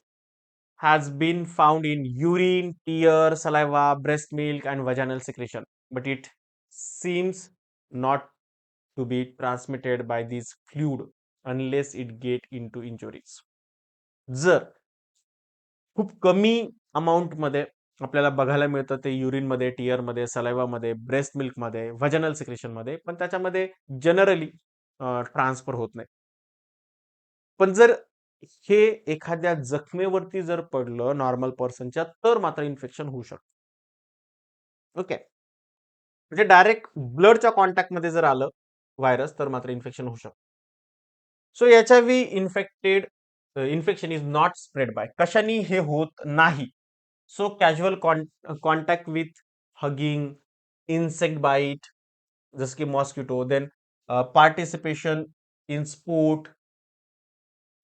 has been found in urine, tear, saliva, breast milk, and vaginal secretion, but it seems not to be transmitted by this fluid unless it get into injuries. जर खूप कमी amount मध्ये आपल्याला बघायला मिळतं ते urine मध्ये, tier मध्ये, सलायवा मध्ये, ब्रेस्ट मिल्क मध्ये, व्हजनल सिक्रेशन मध्ये, पण त्याच्यामध्ये जनरली ट्रान्सफर होत नाही. पण जर हे एखाद्या जखमेवरती जर पडलं नॉर्मल पर्सनच्या, तर मात्र इन्फेक्शन होऊ शकतं. ओके. म्हणजे डायरेक्ट ब्लडच्या कॉन्टॅक्ट मध्ये जर आलं व्हायरस, तर मात्र इन्फेक्शन होऊ शकतं. So HIV infected infection is not spread by. कशाने हे होत नाही? So casual contact with hugging, insect bite, जसं की mosquito, then participation in sport,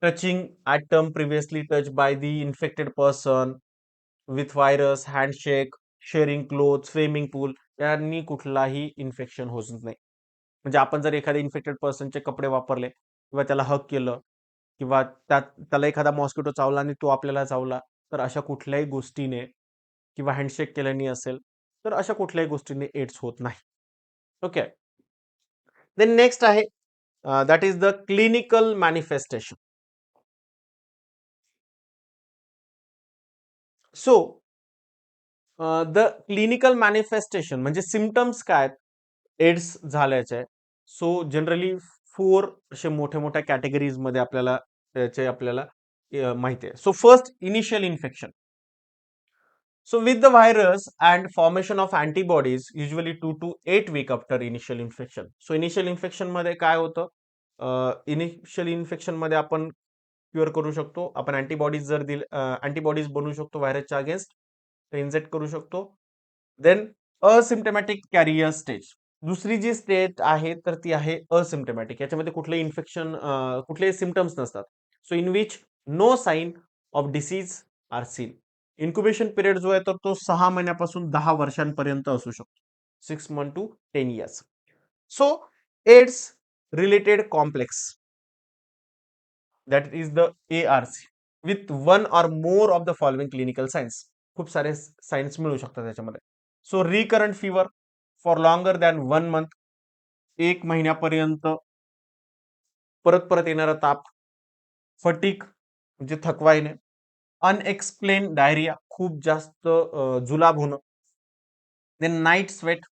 touching atom previously touched by the infected person with virus, handshake, sharing clothes, swimming pool, यांनी कुठलाही infection होत नाही. म्हणजे आपण जर एखाद्या इन्फेक्टेड पर्सनचे कपडे वापरले, किंवा त्याला हक केलं, किंवा त्याला एखादा मॉस्किटो चावला आणि तो आपल्याला चावला, तर अशा कुठल्याही गोष्टीने, किंवा हँडशेक केल्याने असेल, तर अशा कुठल्याही गोष्टीने एड्स होत नाही. ओके. देन नेक्स्ट आहे, that is the clinical manifestation. So the clinical manifestation म्हणजे सिम्पटम्स काय एड्स झाल्याचे. सो जनरली 4 असे मोठ्या मोठ्या कॅटेगरीज मध्ये आपल्याला त्याचे आपल्याला माहिती आहे. So first, initial infection. So with the virus and formation of antibodies usually 2 to 8 weeks after initial infection. So initial infection मध्ये काय होतं, इनिशियल इन्फेक्शन मध्ये आपण क्युअर करू शकतो. आपण अँटीबॉडीज जर दिले, अँटीबॉडीज बनवू शकतो व्हायरसच्या अगेन्स्ट, ते इंजेक्ट करू शकतो. Then asymptomatic carrier stage. दुसरी जी स्टेज आहे तर ती आहे असिम्टमॅटिक. याच्यामध्ये कुठले इन्फेक्शन, कुठले सिम्पटम्स नसतात. So in which no sign of disease are seen. Incubation period जो आहे तर तो 6 महिन्यापासून 10 वर्षांपर्यंत असू शकतो. 6 months to 10 years. So AIDS related complex, that is the ARC, with one or more of the following clinical signs. खूप सारे सायन्स मिळू शकतात त्याच्यामध्ये. So recurrent fever for longer than 1 month, 1 महिन्यापर्यंत परत परत येणारा ताप, फटीग म्हणजे थकवा येणे, अनएक्सप्लेन डायरिया खूप जास्त जुलाब होणं, देन नाईट स्वेट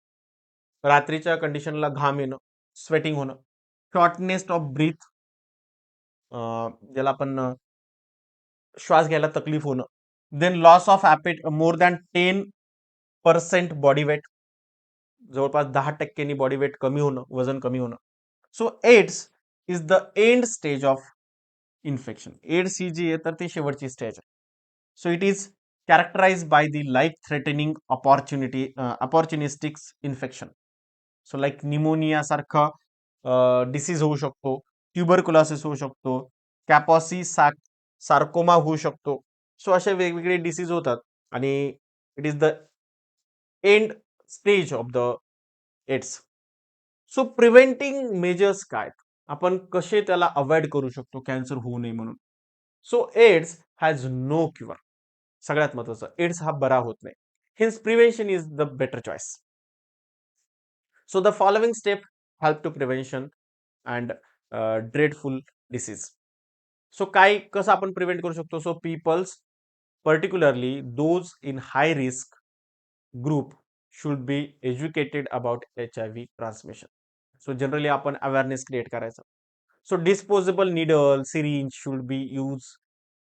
रात्रीच्या कंडिशनला घाम येणं, स्वेटिंग होणं, शॉर्टनेस ऑफ ब्रीथ ज्याला आपण श्वास घ्यायला तकलीफ होणं, then loss of appetite more than 10% body weight, जवळपास 10% बॉडी वेट कमी होणं, वजन कमी होणं. So AIDS is the end stage of infection. AIDS ही जी आहे तर ती शेवटची स्टेज आहे. So it is characterise by the life threatening opportunistics infection. So like pneumonia सारखा डिसीज होऊ शकतो, ट्युबरकुलोसिस होऊ शकतो, कॅपॉसी सार्कोमा होऊ शकतो. सो असे वेगवेगळे डिसीज होतात आणि it is the end stage of the AIDS. So preventing measures काय, आपण कसे त्याला अवॉइड करू शकतो कॅन्सर होऊ नये म्हणून. So AIDS has no cure. सगळ्यात महत्वाचं, एड्स हा बरा होत नाही. Hence prevention is the better choice. So the following step help to prevention and dreadful disease. So काय कसं आपण प्रिव्हेंट करू शकतो. So peoples particularly those in high risk group should be educated about HIV transmission. So generally आपण awareness create करायचा. So disposable needle syringe should be use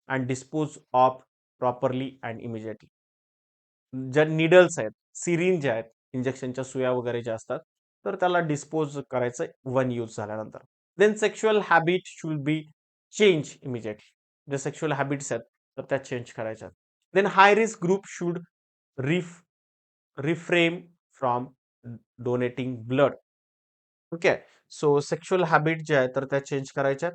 and dispose of properly and immediately. ज्या needles आहेत, syringe आहेत, इंजेक्शनच्या सुया वगैरे ज्या असतात, तर त्याला डिस्पोज करायचं वन यूज झाल्यानंतर. Then sexual habit should be change immediately. जे सेक्शुअल हॅबिट्स आहेत तर त्या चेंज करायच्या. Then high risk group should refrain from donating blood. Okay. So sexual habit जे आहे तर त्या चेंज करायच्या.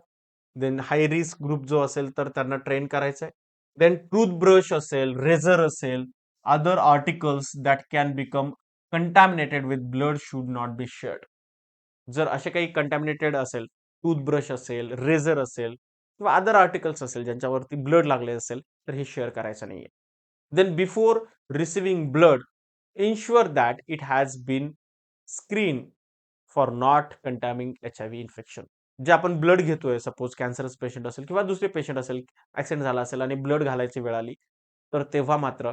देन हाय रिस्क ग्रुप जो असेल तर त्यांना ट्रेन करायचं आहे. देन टूथब्रश असेल, रेझर असेल, other articles that can become contaminated with blood should not be shared. जर असे काही कंटॅमिनेटेड असेल, टूथब्रश असेल, रेझर असेल किंवा अदर आर्टिकल्स असेल ज्यांच्यावरती ब्लड लागले असेल तर हे शेअर करायचं नाहीये. Then before receiving blood insure that it has been screen for not contaminating HIV infection. जे आपण ब्लड घेतोय, सपोज कॅन्सरस पेशंट असेल किंवा दुसरे पेशंट असेल, ऍक्सिडेंट झाला असेल आणि ब्लड घालायची वेळ आली, तर तेव्हा मात्र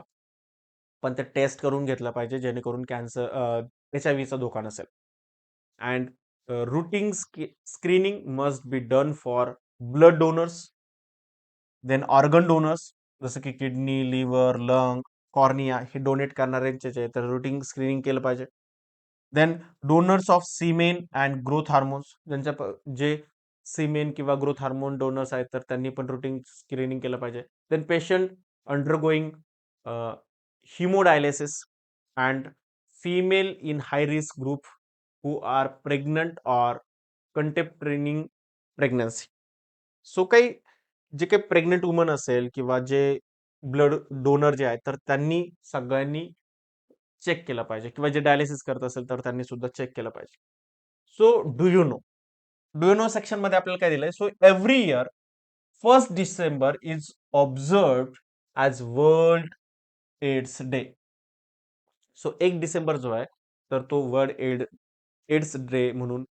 पण ते टेस्ट करून घेतलं पाहिजे जेणेकरून कॅन्सर HIVचा धोका नसेल. And routine screening must be done for blood donors, then organ donors जसं की किडनी, लिव्हर, लंग, कॉर्निया हे डोनेट करणाऱ्यांचे जे तर रुटीन स्क्रीनिंग केलं पाहिजे. Then donors of semen and growth hormones, जे सीमेन किंवा ग्रोथ हार्मोन डोनर्स आहेत तर त्यांनी पण रुटीन स्क्रीनिंग केलं पाहिजे. Then patient undergoing haemodialysis and female in high risk group who are pregnant or contemplating pregnancy. So काही जे काही प्रेग्नंट वुमन असेल किंवा जे ब्लड डोनर जे आहेत तर त्यांनी सगळ्यांनी चेक केलं पाहिजे किंवा जे डायलिसिस करत असेल तर त्यांनी सुद्धा चेक केलं पाहिजे. So do you know section मध्ये आपल्याला काय दिलंय. So every year 1 December is observed as World AIDS Day. So 1 December जो आहे तर तो वर्ल्ड एड्स डे म्हणून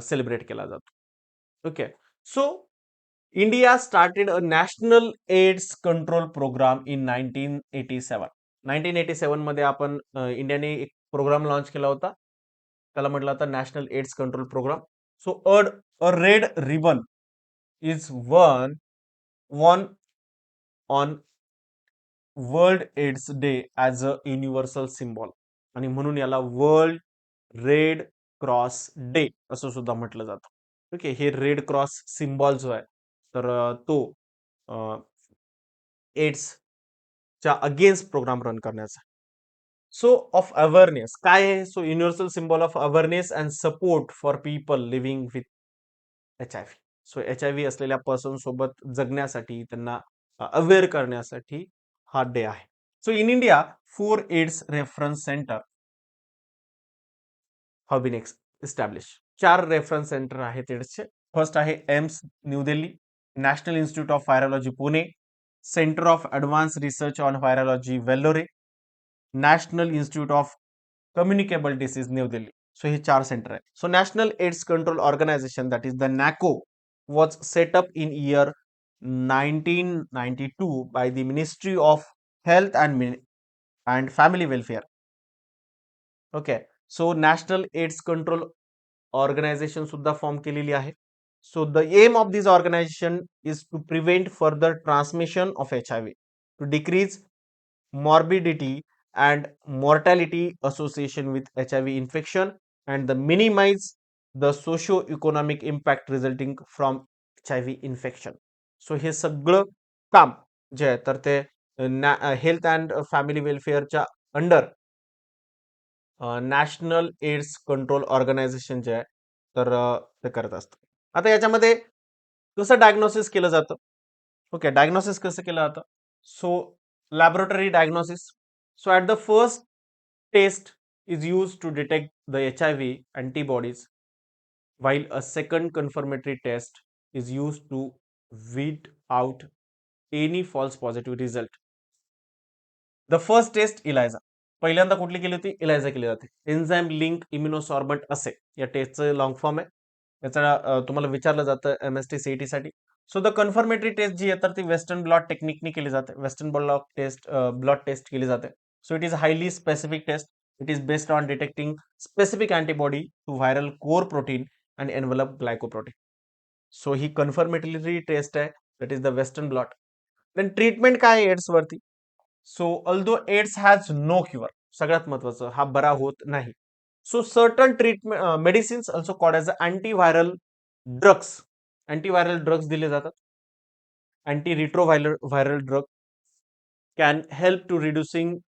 सेलिब्रेट केला जातो. Okay. So India started a National AIDS Control Programme in 1987. 1987 मध्ये आपण इंडियाने एक प्रोग्राम लॉन्च केला होता. त्याला म्हटलं होतं National AIDS Control Programme. So a red ribbon is worn on World AIDS Day as a universal symbol आणि म्हणून याला वर्ल्ड रेड क्रॉस डे असं सुद्धा म्हटलं जातं. ओके. हे रेड क्रॉस सिम्बॉल जो आहे तर तो एड्सच्या अगेन्स्ट प्रोग्राम रन करण्याचा. सो ऑफ अवेअरनेस काय आहे. So universal symbol of awareness and support for people living with HIV. So HIV असलेल्या पर्सन सोबत जगण्यासाठी त्यांना अवेअर करण्यासाठी हा डे आहे. So in India 4 AIDS reference centre have been establish. 4 reference centre आहेत एड्सचे. फर्स्ट आहे AIIMS New Delhi, National Institute of Virology Pune, Centre of Advance Research on Virology Vellore, national Institute of Communicable Disease New Delhi. So हे 4 centre आहे. So National AIDS Control Organisation that is the NACO was set up in year 1992 by the Ministry of Health and Family Welfare. Okay. So National AIDS Control Organisation सुद्धा form केलेली आहे. So the aim of this organisation is to prevent further transmission of HIV, to decrease morbidity and mortality association with HIV infection, and the minimize the socio-economic impact resulting from HIV infection. So हे सगळं काम जे आहे तर ते health and family वेलफेअरच्या under National AIDS Control Organisation जे आहे तर ते करत असतं. आता याच्यामध्ये कसं डायग्नोसिस केलं जातं? ओके, डायग्नोसिस कसं केलं जातं? So laboratory diagnosis. So at the first test is used to detect the HIV antibodies, while a second confirmatory test is used to weed out any false positive result. The first test ELISA. पहिल्यांदा कुठली केली होती? इलायझा केली जाते. Enzyme link इम्युनोसॉर्बंट असे या टेस्टचं long form आहे. याचा तुम्हाला विचारलं जातं MST CET साठी. सो द कन्फर्मेटरी टेस्ट जी आहे तर ती वेस्टर्न ब्लॉट टेक्निकनी केली जाते. वेस्टर्न ब्लॉट टेस्ट केली जाते. So it is highly specific test. It is based on detecting specific antibody to viral core protein and envelope glycoprotein. So ही confirmatory test आहे. That is the western blot. Then treatment काय आहे AIDS वरती? So although AIDS has no cure, सगळ्यात महत्वाचं हा बरा होत नाही. So certain treatment medicines also called as antiviral drugs. Antiviral drugs दिले जातात. Anti retroviral drug can help to reducing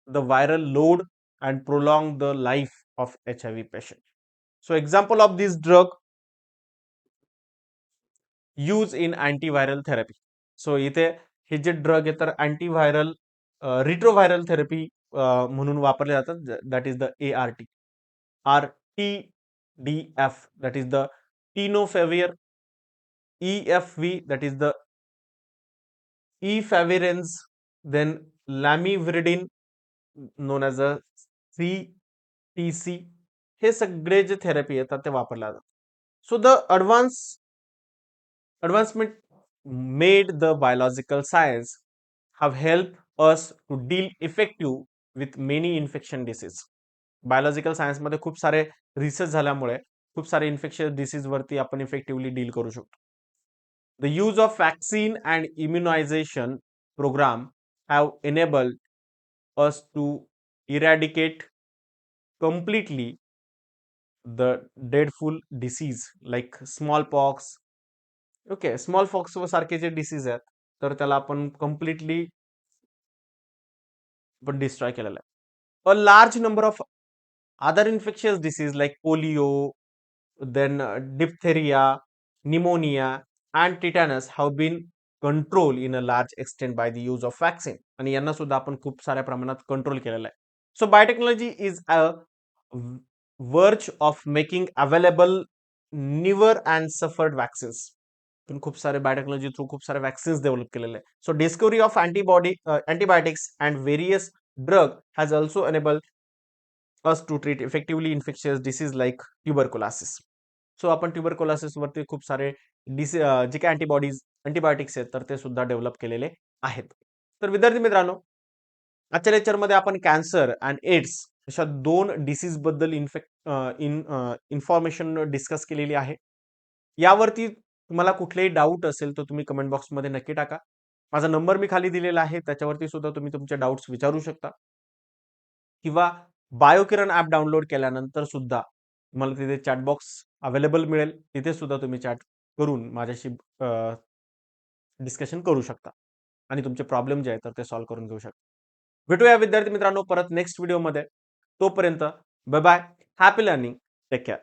the viral load and prolong the life of HIV patient. So example of this drug use in antiviral therapy. सो इथे हे जे drug आहे तर antiviral रिट्रोव्हायरल therapy म्हणून वापरले जातात. That is the ART. RTDF that is the tenofovir, EFV that is the efavirenz, then lamivudine known as a CTC. हे सगळे जे थेरपी येतात ते वापरले जातात. So the advancement made the biological science have helped us to deal effective with many infection disease. Biological science मध्ये खूप सारे रिसर्च झाल्यामुळे खूप सारे इन्फेक्शियस डिसीज वरती आपण इफेक्टिव्हली डील करू शकतो. The use of vaccine and immunisation programme have enabled us to eradicate completely the dreadful disease like smallpox. Okay, smallpox सारखे जे डिसीज आहेत तर त्याला आपण कम्प्लिटली डिस्ट्रॉय केलेलं आहे. A large number of other infectious disease like polio, then diphtheria, pneumonia, and tetanus have been controlled in a large extent by the use of vaccine. आणि यांना सुद्धा आपण खूप साऱ्या प्रमाणात कंट्रोल केलेलं आहे. So biotechnology is a worth of making available newer and safer vaccines. पण खूप सारे बायोटेक्नॉलॉजी थ्रू खूप सारे वॅक्सिन्स डेव्हलप केलेले आहे. So discovery of antibiotics and various drug has also enable us to treat effectively infectious disease like tuberculosis. So आपण tuberculosis वरती खूप सारे जे काही अँटीबायोटिक्स आहेत तर ते सुद्धा डेव्हलप केलेले आहेत. तर विद्यार्थी मित्रांनो, आजच्या लेक्चरमध्ये आपण कॅन्सर अँड एड्स अशा 2 डिसीज बद्दल इन्फॉर्मेशन डिस्कस केलेली आहे. यावरती तुम्हाला कुठलेही डाऊट असेल तर तुम्ही कमेंट बॉक्समध्ये नक्की टाका. माझा नंबर मी खाली दिलेला आहे, त्याच्यावरती सुद्धा तुम्ही तुमचे डाऊट्स विचारू शकता. किंवा बायोकिरण ऍप डाउनलोड केल्यानंतर सुद्धा तुम्हाला तिथे चॅट बॉक्स अवेलेबल मिळेल. तिथे सुद्धा तुम्ही चॅट करून माझ्याशी डिस्कशन करू शकता आणि तुमचे प्रॉब्लेम जे आहेत तर ते सॉल्व्ह करून घेऊ शकता. भेटूया विद्यार्थी मित्रांनो परत नेक्स्ट व्हिडिओमध्ये. तोपर्यंत bye bye. Happy learning. Take care.